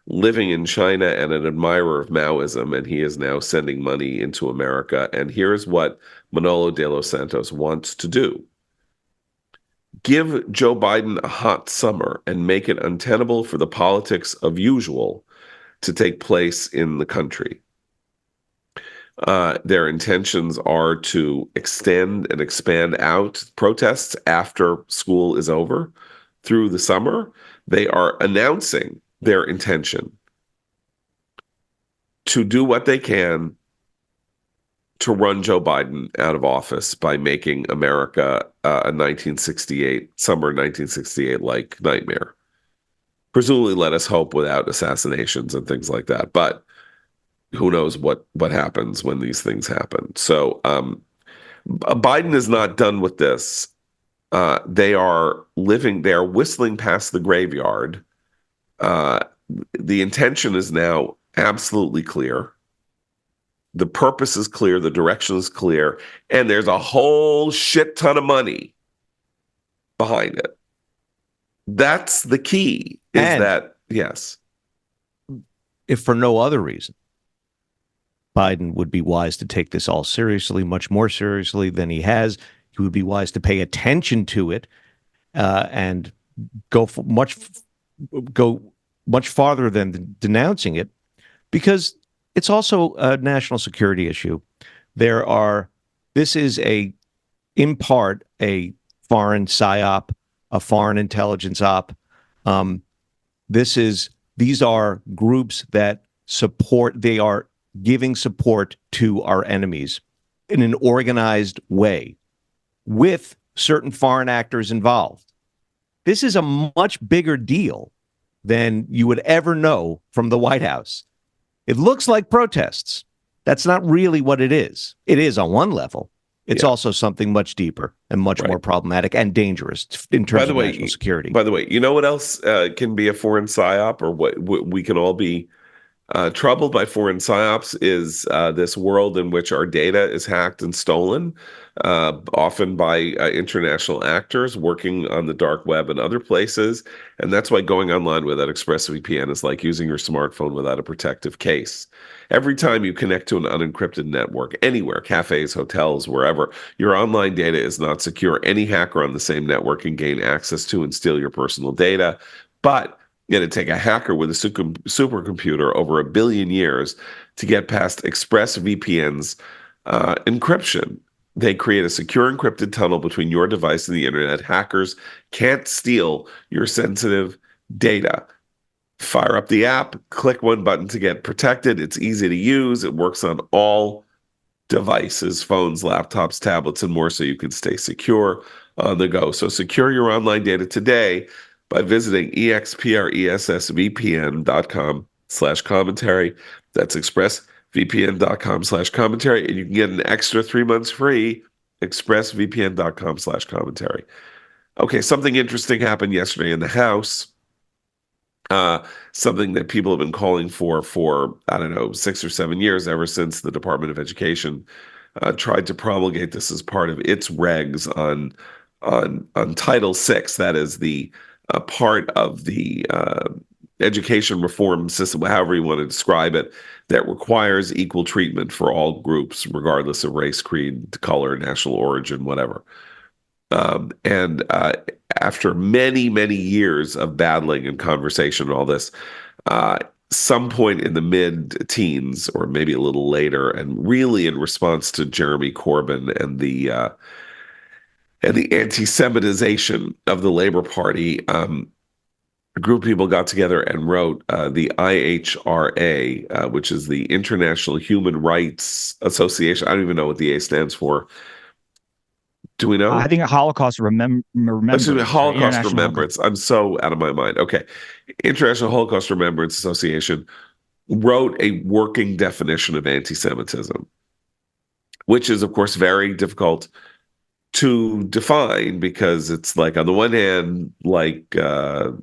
living in China and an admirer of Maoism, and he is now sending money into America. And here's what Manolo de los Santos wants to do. Give Joe Biden a hot summer and make it untenable for the politics of usual to take place in the country. Their intentions are to extend and expand out protests after school is over through the summer. They are announcing their intention to do what they can to run Joe Biden out of office by making America a 1968, summer 1968 like nightmare. Presumably, let us hope without assassinations and things like that. But who knows what happens when these things happen. So Biden is not done with this. They are whistling past the graveyard. The intention is now absolutely clear. The purpose is clear, the direction is clear, and there's a whole shit ton of money behind it. That's the key, yes. If for no other reason, Biden would be wise to take this all seriously, much more seriously than he has. He would be wise to pay attention to it and go much farther than denouncing it, because it's also a national security issue. This is in part, a foreign psyop, a foreign intelligence op. These are groups that they are giving support to our enemies in an organized way with certain foreign actors involved. This is a much bigger deal than you would ever know from the White House. It looks like protests. That's not really what it is. It is on one level. It's also something much deeper and much more problematic and dangerous in terms of national security. By the way, you know what else can be a foreign psyop, or what we can all be troubled by foreign psyops is this world in which our data is hacked and stolen, often by international actors working on the dark web and other places. And that's why going online without ExpressVPN is like using your smartphone without a protective case. Every time you connect to an unencrypted network, anywhere, cafes, hotels, wherever, your online data is not secure. Any hacker on the same network can gain access to and steal your personal data. But it'd take a hacker with a supercomputer over 1 billion years to get past ExpressVPN's encryption. They create a secure encrypted tunnel between your device and the internet. Hackers can't steal your sensitive data. Fire up the app, click one button to get protected. It's easy to use. It works on all devices, phones, laptops, tablets, and more, so you can stay secure on the go. So secure your online data today by visiting expressvpn.com/commentary. That's expressvpn.com/commentary. And you can get an extra 3 months free, expressvpn.com/commentary. Okay, something interesting happened yesterday in the House. Something that people have been calling for, I don't know, 6 or 7 years, ever since the Department of Education tried to promulgate this as part of its regs on Title VI. That is the part of the education reform system, however you want to describe it, that requires equal treatment for all groups, regardless of race, creed, color, national origin, whatever. And after many, many years of battling and conversation and all this, some point in the mid-teens, or maybe a little later, and really in response to Jeremy Corbyn and the anti-Semitization of the Labor Party, a group of people got together and wrote the IHRA, which is the International Human Rights Association. I don't even know what the A stands for. Do we know? I think Holocaust Remembrance. Holocaust Remembrance. I'm so out of my mind. Okay. International Holocaust Remembrance Association wrote a working definition of anti-Semitism, which is, of course, very difficult to define, because it's like, on the one hand, like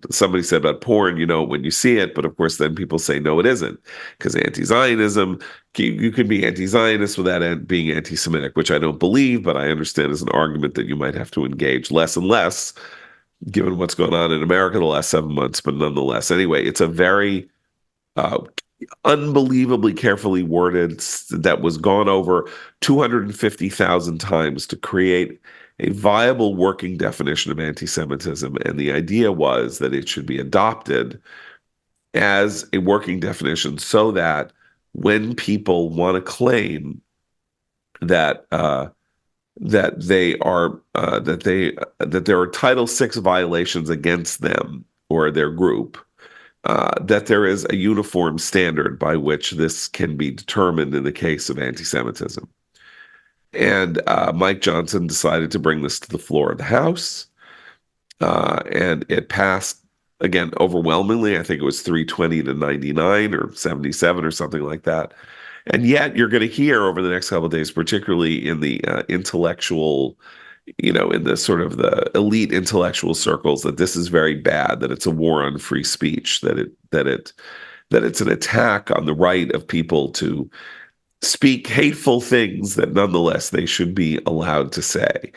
somebody said about porn, you know when you see it, but of course then people say no, it isn't, because anti-Zionism, you can be anti-Zionist without being anti-Semitic, which I don't believe, but I understand is an argument that you might have to engage less and less given what's going on in America the last 7 months. But nonetheless, anyway, it's a very unbelievably carefully worded, that was gone over 250,000 times to create a viable working definition of anti-Semitism. And the idea was that it should be adopted as a working definition, so that when people want to claim that that there are Title VI violations against them or their group, that there is a uniform standard by which this can be determined in the case of anti-Semitism. And Mike Johnson decided to bring this to the floor of the House, and it passed again overwhelmingly. I think it was 320 to 99 or 77 or something like that. And yet, you're going to hear over the next couple of days, particularly in the intellectual, in the sort of the elite intellectual circles, that this is very bad, that it's a war on free speech, that it's an attack on the right of people to speak hateful things that nonetheless they should be allowed to say.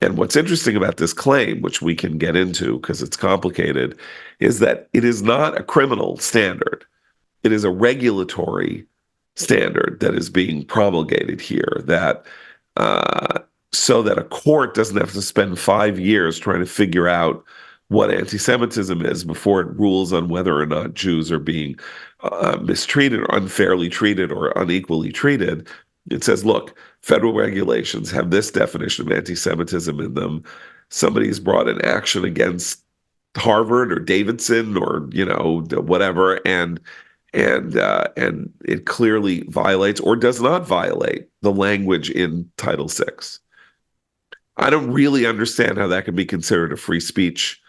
And what's interesting about this claim, which we can get into because it's complicated, is that it is not a criminal standard. It is a regulatory standard that is being promulgated here, that so that a court doesn't have to spend 5 years trying to figure out what anti-Semitism is before it rules on whether or not Jews are being mistreated or unfairly treated or unequally treated. It says, look, federal regulations have this definition of anti-Semitism in them. Somebody's brought an action against Harvard or Davidson or whatever, and it clearly violates or does not violate the language in Title VI. I don't really understand how that can be considered a free speech,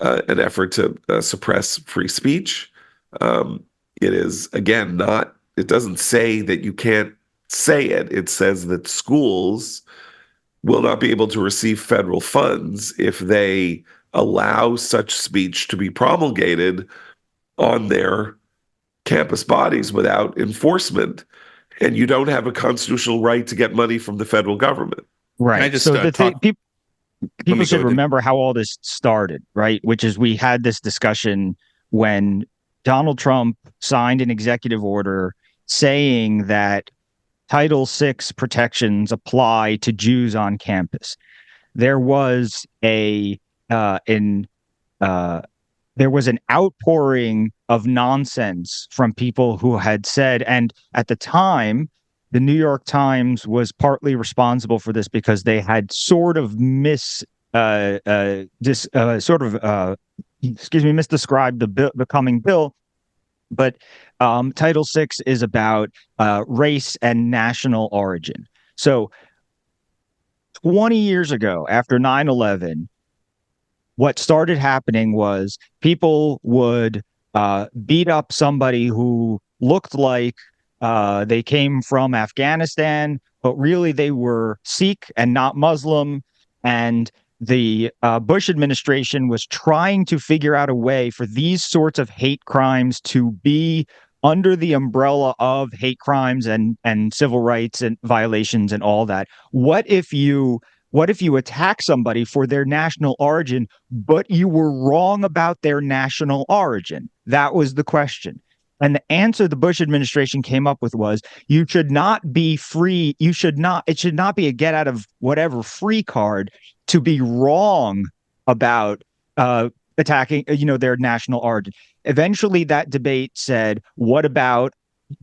an effort to suppress free speech. It is, again, not, it doesn't say that you can't say it. It says that schools will not be able to receive federal funds if they allow such speech to be promulgated on their campus bodies without enforcement. And you don't have a constitutional right to get money from the federal government. Right. I just so people should go remember how all this started, right? Which is we had this discussion when Donald Trump signed an executive order saying that Title VI protections apply to Jews on campus. There was there was an outpouring of nonsense from people who had said, and at the time, the New York Times was partly responsible for this because they had sort of misdescribed the coming bill. But Title VI is about race and national origin. So 20 years ago, after 9/11, what started happening was people would beat up somebody who looked like they came from Afghanistan, but really they were Sikh and not Muslim. And the Bush administration was trying to figure out a way for these sorts of hate crimes to be under the umbrella of hate crimes and civil rights and violations and all that. What if you attack somebody for their national origin, but you were wrong about their national origin? That was the question. And the answer the Bush administration came up with was you should not be free. It should not be a get out of whatever free card to be wrong about attacking, their national origin. Eventually that debate said, what about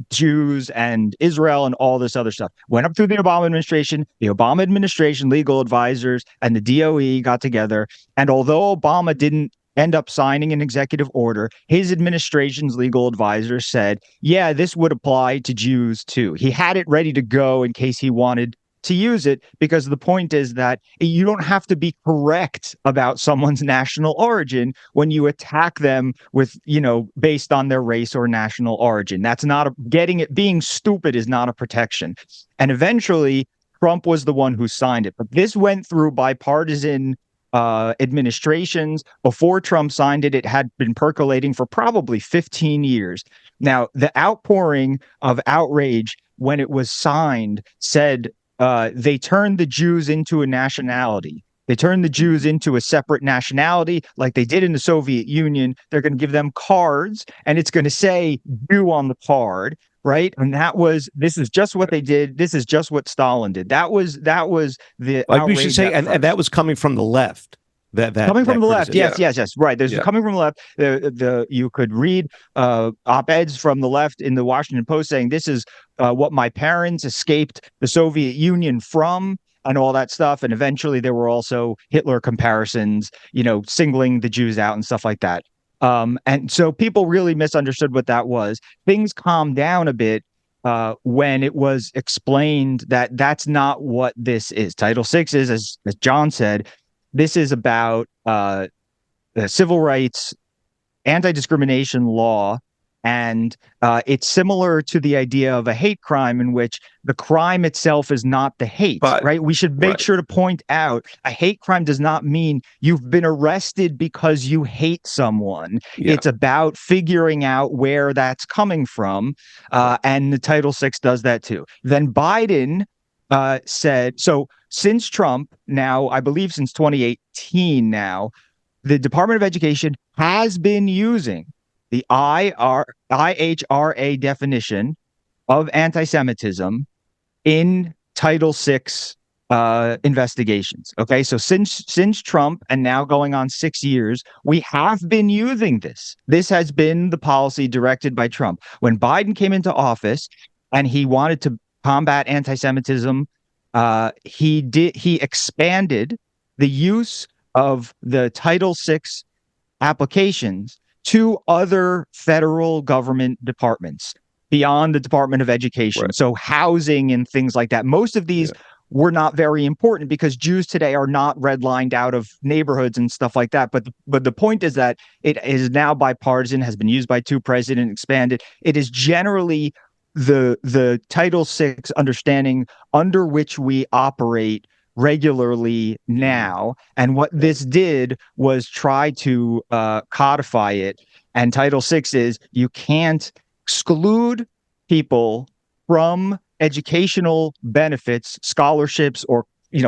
Jews and Israel and all this other stuff? Went up through the Obama administration. The Obama administration legal advisors and the DOE got together. And although Obama didn't end up signing an executive order, his administration's legal advisor said, yeah, this would apply to Jews too. He had it ready to go in case he wanted to use it, because the point is that you don't have to be correct about someone's national origin when you attack them with, based on their race or national origin. That's not being stupid is not a protection. And eventually Trump was the one who signed it. But this went through bipartisan administrations. Before Trump signed it, it had been percolating for probably 15 years. Now, the outpouring of outrage when it was signed said they turned the Jews into a nationality. They turned the Jews into a separate nationality like they did in the Soviet Union. They're going to give them cards, and it's going to say Jew on the card, right? And this is just what they did. This is just what Stalin did. That was the like we should say, and that was coming from the left. Coming from the left, yes, right. There's coming from the left. You could read op-eds from the left in the Washington Post saying this is what my parents escaped the Soviet Union from, and all that stuff. And eventually there were also Hitler comparisons, singling the Jews out and stuff like that. And so people really misunderstood what that was. Things calmed down a bit when it was explained that that's not what this is. Title VI is, as John said, this is about civil rights, anti-discrimination law, and it's similar to the idea of a hate crime in which the crime itself is not the hate, But right? We should make right. sure to point out a hate crime does not mean you've been arrested because you hate someone. Yeah. It's about figuring out where that's coming from, and the Title VI does that too. Then Biden said, so since Trump, now I believe since 2018 now, the Department of Education has been using the IHRA definition of anti-Semitism in Title VI investigations. Okay, so since Trump and now going on 6 years, we have been using this. This has been the policy directed by Trump. When Biden came into office and he wanted to combat anti-Semitism, he expanded the use of the Title VI applications to other federal government departments beyond the Department of Education. Right. So housing and things like that. Most of these were not very important because Jews today are not redlined out of neighborhoods and stuff like that. But the point is that it is now bipartisan, has been used by two presidents, expanded. It is generally the Title VI understanding under which we operate regularly now. And what this did was try to codify it. And Title VI is you can't exclude people from educational benefits, scholarships, or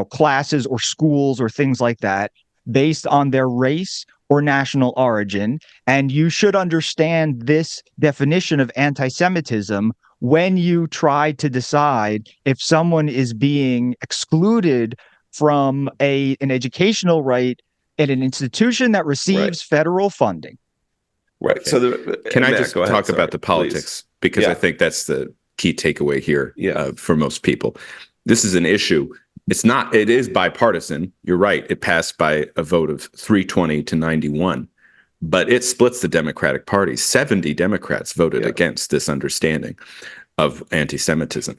classes or schools or things like that based on their race or national origin. And you should understand this definition of anti-Semitism when you try to decide if someone is being excluded from an educational right in an institution that receives federal funding. Right. Okay. So can I Matt, just go ahead, talk sorry, about the politics? please. Because I think that's the key takeaway here for most people. This is an issue. It is bipartisan. You're right. It passed by a vote of 320 to 91, but it splits the Democratic Party. 70 Democrats voted against this understanding of anti-Semitism.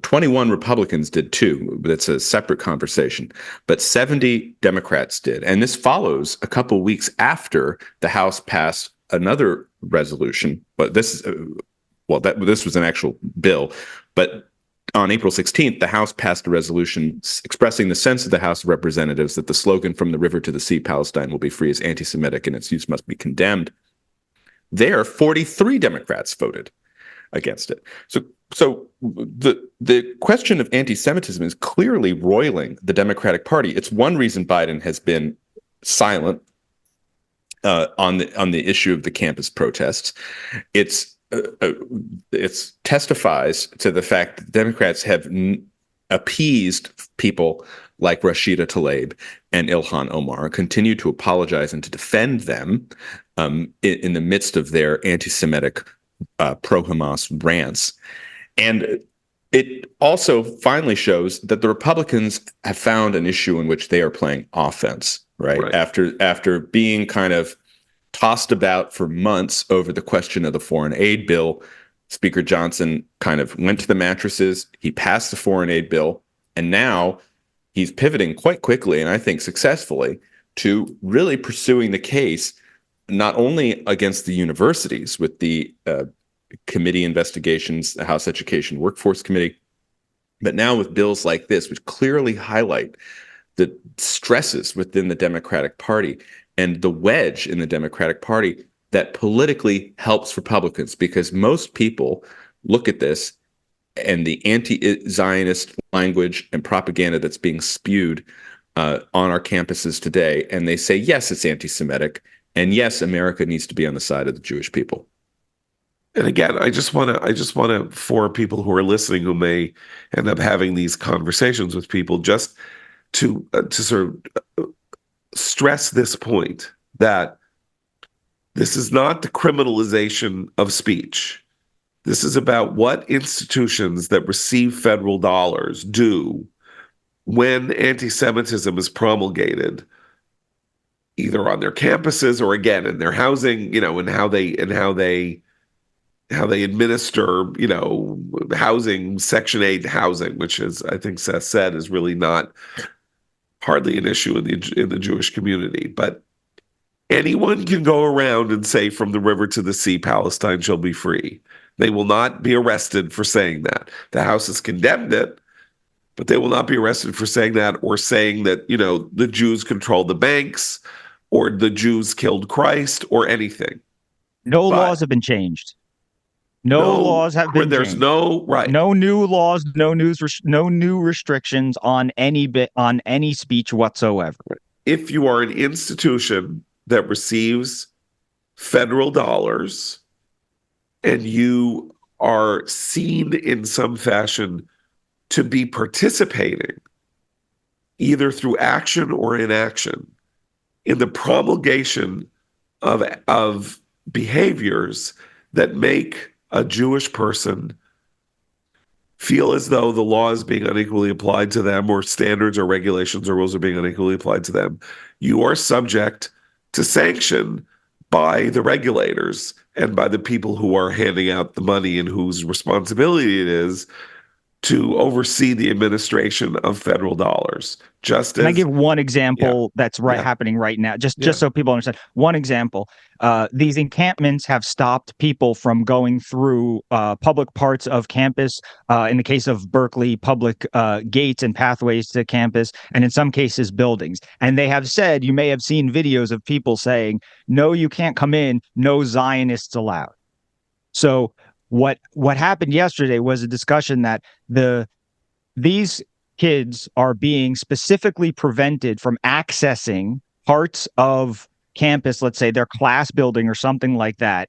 21 Republicans did too. That's a separate conversation. But 70 Democrats did. And this follows a couple weeks after the House passed another resolution. But this was an actual bill. But on April 16th, the House passed a resolution expressing the sense of the House of Representatives that the slogan "From the river to the sea, Palestine will be free" is anti-Semitic and its use must be condemned. There, 43 Democrats voted against it. So the question of anti-Semitism is clearly roiling the Democratic Party. It's one reason Biden has been silent on the issue of the campus protests. It testifies to the fact that Democrats have appeased people like Rashida Tlaib and Ilhan Omar, continue to apologize and to defend them in the midst of their anti-Semitic pro-Hamas rants. And it also finally shows that the Republicans have found an issue in which they are playing offense, right? After being kind of tossed about for months over the question of the foreign aid bill, Speaker Johnson kind of went to the mattresses. He passed the foreign aid bill, and now he's pivoting quite quickly, and I think successfully, to really pursuing the case not only against the universities with the committee investigations, the House Education Workforce Committee, but now with bills like this, which clearly highlight the stresses within the Democratic Party and the wedge in the Democratic Party that politically helps Republicans, because most people look at this and the anti-Zionist language and propaganda that's being spewed on our campuses today, and they say, yes, it's anti-Semitic, and yes, America needs to be on the side of the Jewish people. And again, I just want to, for people who are listening who may end up having these conversations with people, just to sort of stress this point that this is not the criminalization of speech. This is about what institutions that receive federal dollars do when anti-Semitism is promulgated either on their campuses or again in their housing, and how they administer, housing, Section 8 housing, which is, I think Seth said, is really not hardly an issue in the Jewish community. But anyone can go around and say, from the river to the sea, Palestine shall be free. They will not be arrested for saying that. The House has condemned it, but they will not be arrested for saying that, or saying that, the Jews control the banks, or the Jews killed Christ, or anything. No But laws have been changed. No laws have been there's changed. no right. No new laws, no new restrictions on any speech whatsoever. If you are an institution that receives federal dollars and you are seen in some fashion to be participating, either through action or inaction, in the promulgation of behaviors that make a Jewish person feel as though the law is being unequally applied to them, or standards or regulations or rules are being unequally applied to them, you are subject to sanction by the regulators and by the people who are handing out the money and whose responsibility it is to oversee the administration of federal dollars. Can I give one example that's happening right now? Just so people understand. One example: these encampments have stopped people from going through public parts of campus. In the case of Berkeley, public gates and pathways to campus, and in some cases, buildings. And they have said, you may have seen videos of people saying, "No, you can't come in. No Zionists allowed." So what happened yesterday was a discussion that these kids are being specifically prevented from accessing parts of campus, let's say their class building or something like that.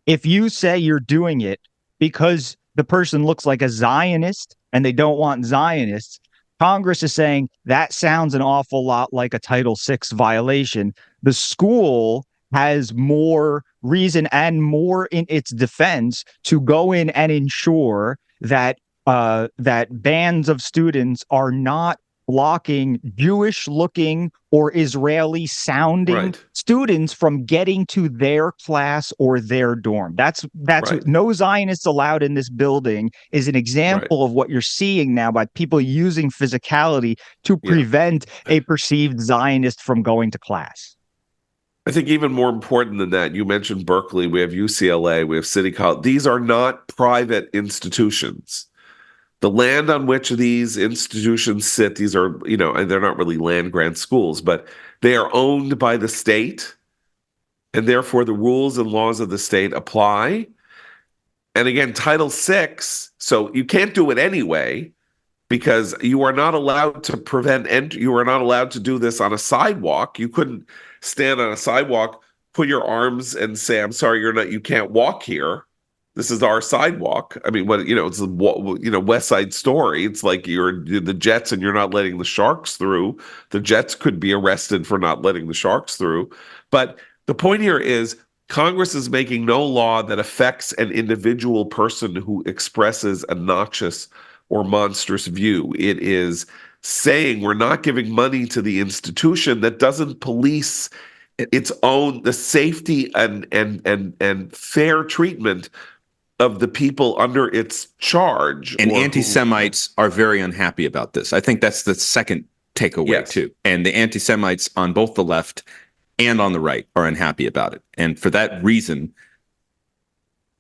If you say you're doing it because the person looks like a Zionist and they don't want Zionists, Congress is saying that sounds an awful lot like a Title VI violation. The school has more reason and more in its defense to go in and ensure that that bands of students are not blocking Jewish-looking or Israeli-sounding students from getting to their class or their dorm. That's no Zionists allowed in this building is an example of what you're seeing now by people using physicality to prevent a perceived Zionist from going to class. I think even more important than that, you mentioned Berkeley, we have UCLA, we have City College. These are not private institutions. The land on which these institutions sit, these are, and they're not really land grant schools, but they are owned by the state, and therefore the rules and laws of the state apply. And again, Title VI, so you can't do it anyway, because you are not allowed to you are not allowed to do this on a sidewalk. You couldn't stand on a sidewalk, put your arms and say, "I'm sorry, you can't walk here. This is our sidewalk." I mean, it's West Side Story. It's like you're the Jets and you're not letting the Sharks through. The Jets could be arrested for not letting the Sharks through. But the point here is Congress is making no law that affects an individual person who expresses a noxious or monstrous view. It is saying we're not giving money to the institution that doesn't police the safety and fair treatment of the people under its charge. And anti-Semites are very unhappy about this. I think that's the second takeaway too. And the anti-Semites on both the left and on the right are unhappy about it. And for that reason,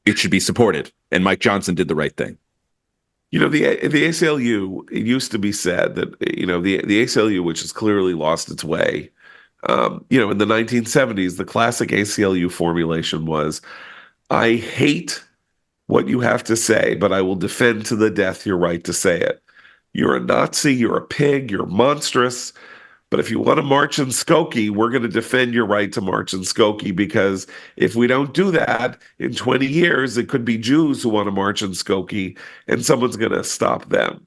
it should be supported. And Mike Johnson did the right thing. The ACLU, it used to be said that, the ACLU, which has clearly lost its way, in the 1970s, the classic ACLU formulation was, "I hate what you have to say, but I will defend to the death your right to say it. You're a Nazi, you're a pig, you're monstrous, but if you want to march in Skokie, we're going to defend your right to march in Skokie, because if we don't do that, in 20 years, it could be Jews who want to march in Skokie, and someone's going to stop them,"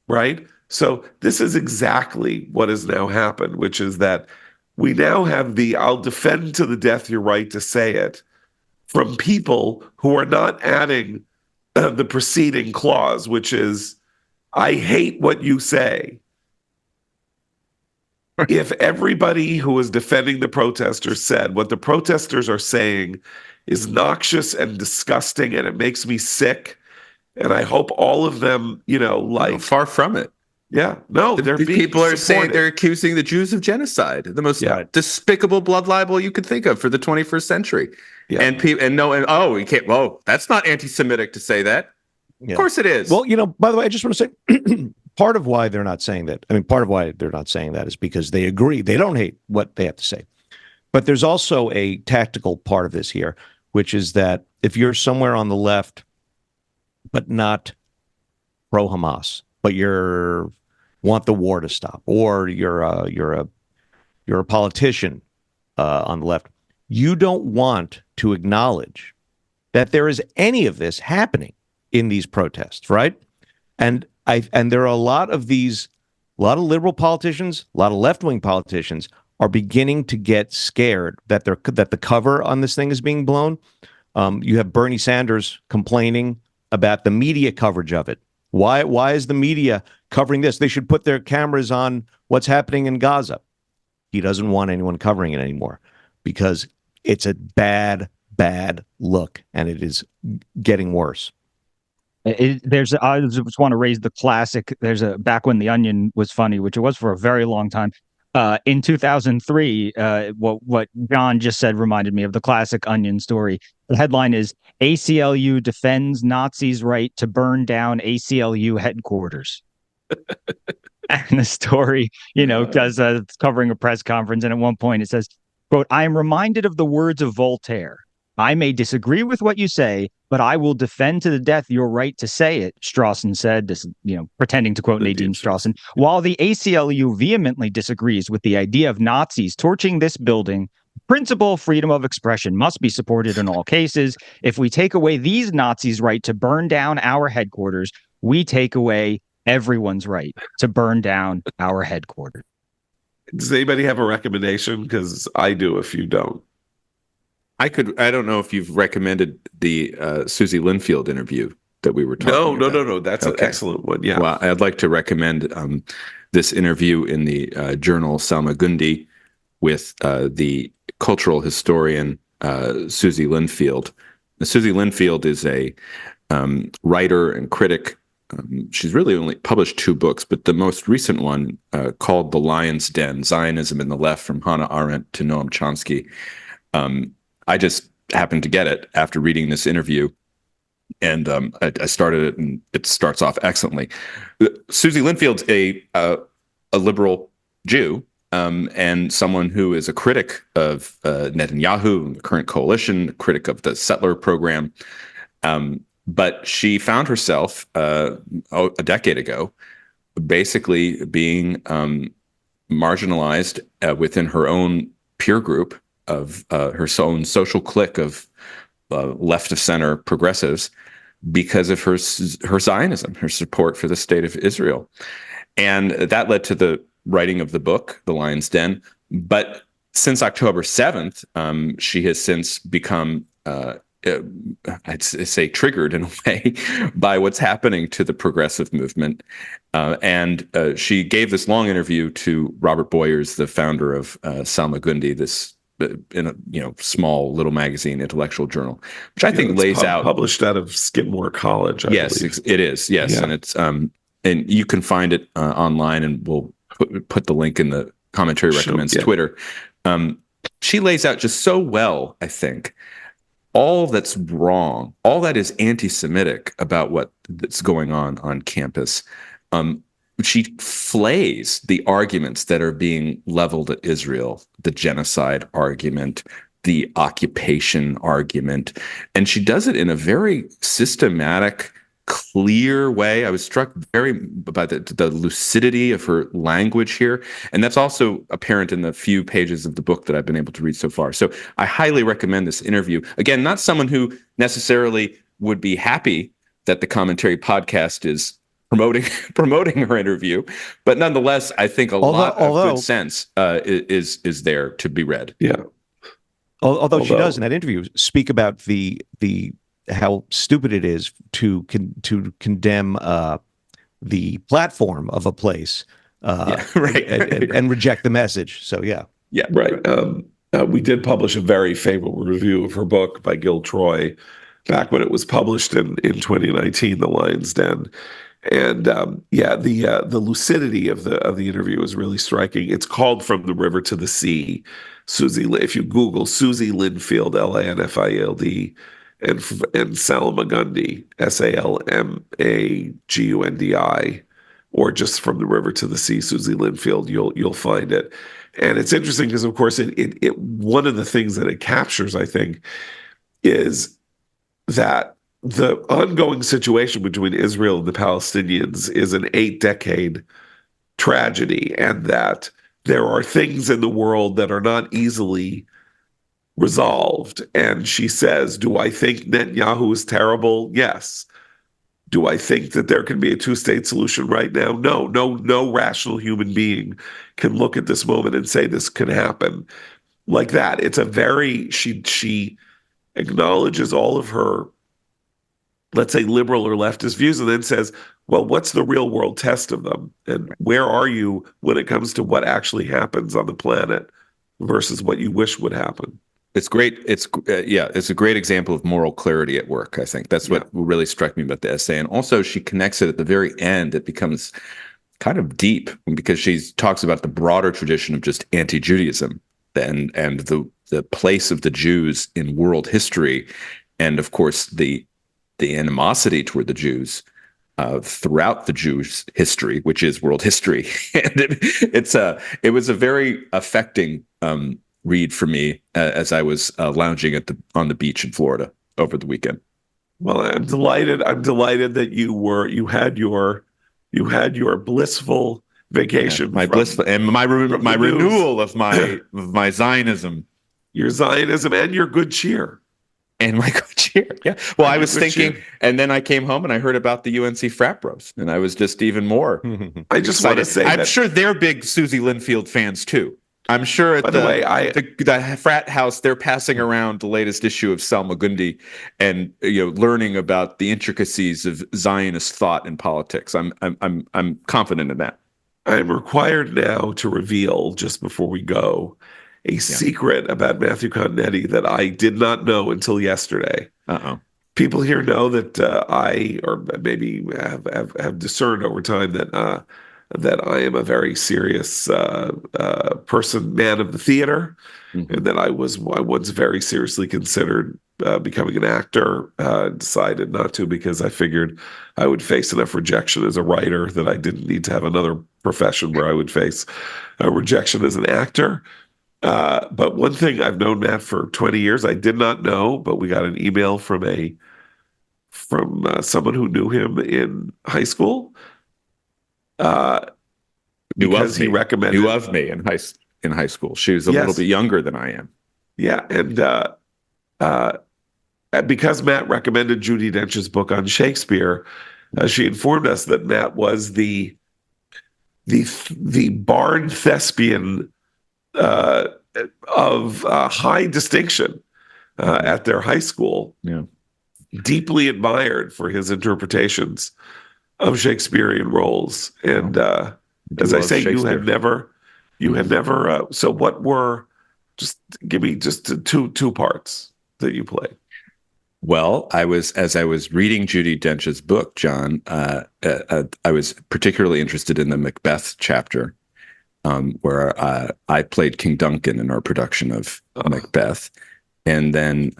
right? So this is exactly what has now happened, which is that we now have "I'll defend to the death your right to say it" from people who are not adding the preceding clause, which is, "I hate what you say." if everybody who was defending the protesters said what the protesters are saying is noxious and disgusting and it makes me sick, and I hope all of them, No, far from it. yeah, no, they're These being people are saying supported. they're accusing the Jews of genocide, the most Yeah. despicable blood libel you could think of for the 21st century. Yeah. And people we can't. Well, that's not anti-Semitic to say that. Yeah. Of course it is. Well, by the way, I just want to say part of why they're not saying that. I mean, part of why they're not saying that is because they agree. They don't hate what they have to say. But there's also a tactical part of this here, which is that if you're somewhere on the left, but not pro-Hamas, but you're want the war to stop, or you're a politician on the left, you don't want to acknowledge that there is any of this happening in these protests, right? And there are a lot of liberal politicians, a lot of left-wing politicians are beginning to get scared that the cover on this thing is being blown. You have Bernie Sanders complaining about the media coverage of it. Why is the media covering this? They should put their cameras on what's happening in Gaza. He doesn't want anyone covering it anymore because it's a bad look, and it is getting worse. I just want to raise the classic. Back when The Onion was funny, which it was for a very long time. In 2003, what John just said reminded me of the classic Onion story. The headline is ACLU defends Nazis' right to burn down ACLU headquarters. And the story, because it's covering a press conference. And at one point it says, quote, "I am reminded of the words of Voltaire. I may disagree with what you say, but I will defend to the death your right to say it," Strawson said, pretending to quote Nadine Strawson. "While the ACLU vehemently disagrees with the idea of Nazis torching this building, principle freedom of expression must be supported in all cases. If we take away these Nazis' right to burn down our headquarters, we take away everyone's right to burn down our headquarters." Does anybody have a recommendation? Because I do if you don't. I don't know if you've recommended the Susie Linfield interview that we were talking about. No. That's an excellent one. Yeah. Well, I'd like to recommend this interview in the journal Salmagundi with the cultural historian Susie Linfield. Susie Linfield is a writer and critic. She's really only published 2 books, but the most recent one called The Lion's Den, Zionism and the Left from Hannah Arendt to Noam Chomsky. I just happened to get it after reading this interview, and I started it, and it starts off excellently. Susie Linfield's a liberal Jew, and someone who is a critic of Netanyahu, the current coalition, a critic of the settler program. But she found herself a decade ago basically being marginalized within her own peer group of her own social clique of left of center progressives because of her Zionism, her support for the state of Israel. And that led to the writing of the book, The Lion's Den. But since October 7th, she has since become I'd say triggered in a way by what's happening to the progressive movement. And she gave this long interview to Robert Boyers, the founder of Salmagundi, this in a small little magazine, intellectual journal, which I think lays out, published out of Skidmore College. I believe. It is. Yes. Yeah. And it's and you can find it online, and we'll put the link in the commentary recommends Twitter. She lays out just so well, I think, all that's wrong, all that is anti-Semitic about that's going on campus. She flays the arguments that are being leveled at Israel, the genocide argument, the occupation argument, and she does it in a very systematic, clear way. I was struck by the lucidity of her language here, and that's also apparent in the few pages of the book that I've been able to read so far. So I highly recommend this interview. Again, not someone who necessarily would be happy that the Commentary podcast is promoting her interview, but nonetheless, I think a lot of good sense is there to be read. Yeah. Although she does in that interview speak about the how stupid it is to condemn the platform of a place Yeah, right. and reject the message. So yeah. Yeah. Right. We did publish a very favorable review of her book by Gil Troy back when it was published in 2019, The Lion's Den. And the lucidity of the interview is really striking. It's called From the River to the Sea. If you Google Susie Linfield, Linfield, and Salmagundi, Salmagundi, or just From the River to the Sea, Susie Linfield, you'll find it. And it's interesting because, of course, it one of the things that it captures, I think, is that the ongoing situation between Israel and the Palestinians is an 8-decade tragedy, and that there are things in the world that are not easily resolved. And she says, do I think Netanyahu is terrible? Yes. Do I think that there can be a two-state solution right now? No rational human being can look at this moment and say this can happen like that. It's a very, she acknowledges all of her, let's say, liberal or leftist views, and then says, well, what's the real world test of them? And where are you when it comes to what actually happens on the planet versus what you wish would happen? It's great. It's a great example of moral clarity at work. I think that's what really struck me about the essay. And also she connects it at the very end. It becomes kind of deep because she talks about the broader tradition of just anti-Judaism and the place of the Jews in world history. And of course, the animosity toward the Jews throughout the Jews' history, which is world history. And it was a very affecting read for me as I was lounging on the beach in Florida over the weekend. Well, I'm delighted. I'm delighted that you had your blissful vacation. My blissful and my renewal of my Zionism, your Zionism, and your good cheer. And my good cheer. Yeah. Well, I was thinking, and then I came home and I heard about the UNC frat bros, and I was just even more. I just want to say, I'm sure they're big Susie Linfield fans too. I'm sure at the frat house they're passing around the latest issue of Salmagundi and learning about the intricacies of Zionist thought and politics. I'm confident in that. I'm required now to reveal, just before we go, a secret about Matthew Continetti that I did not know until yesterday. People here know that I, or maybe have discerned over time that I am a very serious man of the theater, and that I once very seriously considered becoming an actor. Decided not to because I figured I would face enough rejection as a writer that I didn't need to have another profession where I would face rejection as an actor. But one thing, I've known Matt for 20 years, I did not know, but we got an email from someone who knew him in high school. Because he recommended, knew of me in high school. She was a little bit younger than I am. Yeah, and because Matt recommended Judi Dench's book on Shakespeare, she informed us that Matt was the bard thespian of high distinction at their high school. Yeah, deeply admired for his interpretations of Shakespearean roles. And as I say, you had never. So what were? Just give me just two parts that you played. Well, as I was reading Judi Dench's book, John, I was particularly interested in the Macbeth chapter, where I played King Duncan in our production of Macbeth, and then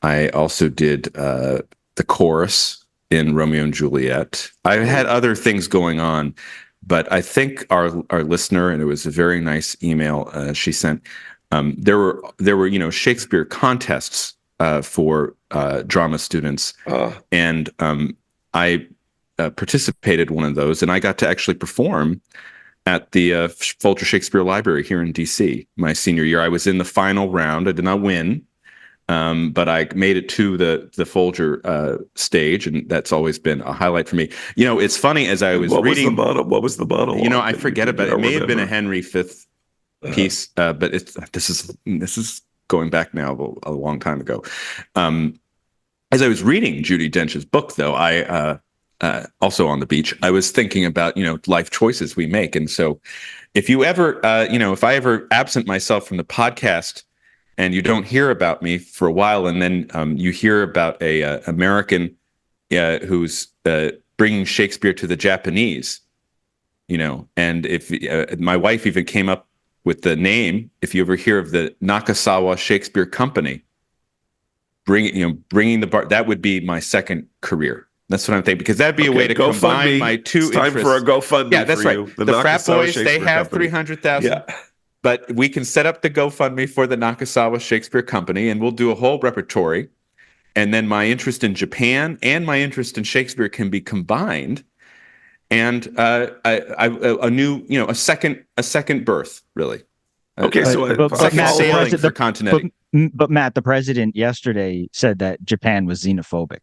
I also did the chorus in Romeo and Juliet. I had other things going on, but I think our listener, and it was a very nice email she sent. There were Shakespeare contests for drama students, and I participated in one of those, and I got to actually perform at the Folger Shakespeare Library here in DC my senior year. I was in the final round. I did not win, but I made it to the Folger stage, and that's always been a highlight for me. It's funny, as I was reading. What was the monologue? I forget about it. It may have been a Henry V piece, but this is going back now a long time ago. As I was reading Judi Dench's book, though, also on the beach, I was thinking about, life choices we make. And so if you ever, if I ever absent myself from the podcast and you don't hear about me for a while, and then you hear about a American who's bringing Shakespeare to the Japanese, and if my wife even came up with the name, if you ever hear of the Nakasawa Shakespeare Company, bringing the bar, that would be my second career. That's what I'm thinking, because that'd be a way to combine my two it's time interests. for a GoFundMe. Yeah, that's for right. you. The frat Nakasawa boys, they Shakespeare have Company. 300,000. Yeah. But we can set up the GoFundMe for the Nakasawa Shakespeare Company, and we'll do a whole repertory. And then my interest in Japan and my interest in Shakespeare can be combined, and a new, a second birth, really. Okay, so but Matt, sailing for continental. But Matt, the president yesterday said that Japan was xenophobic.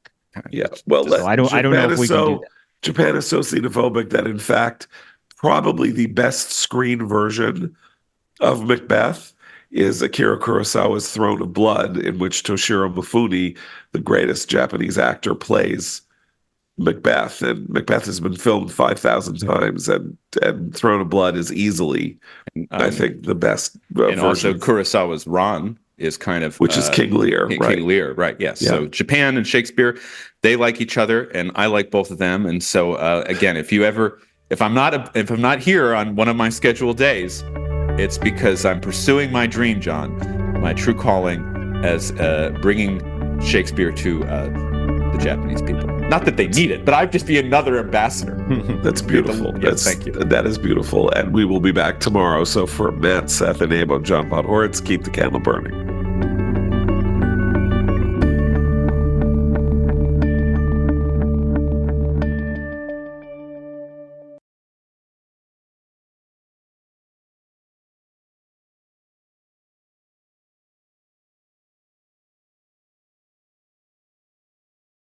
Yeah, well, So I don't know if we can do that. Japan is so xenophobic that, in fact, probably the best screen version of Macbeth is Akira Kurosawa's Throne of Blood, in which Toshiro Mifune, the greatest Japanese actor, plays Macbeth. And Macbeth has been filmed 5,000 times, and Throne of Blood is easily, I think, the best and version. Also Kurosawa's Ron is kind of, which is King Lear, right? King Lear, right? Yes. Yeah. So Japan and Shakespeare, they like each other, and I like both of them. And so again, if I'm not here on one of my scheduled days, it's because I'm pursuing my dream, John, my true calling as bringing Shakespeare to the Japanese people. Not that they need it, but I'd just be another ambassador. That's beautiful. Thank you. That is beautiful. And we will be back tomorrow. So for Matt, Seth, and Abe, I'm John Podhoretz. Keep the candle burning.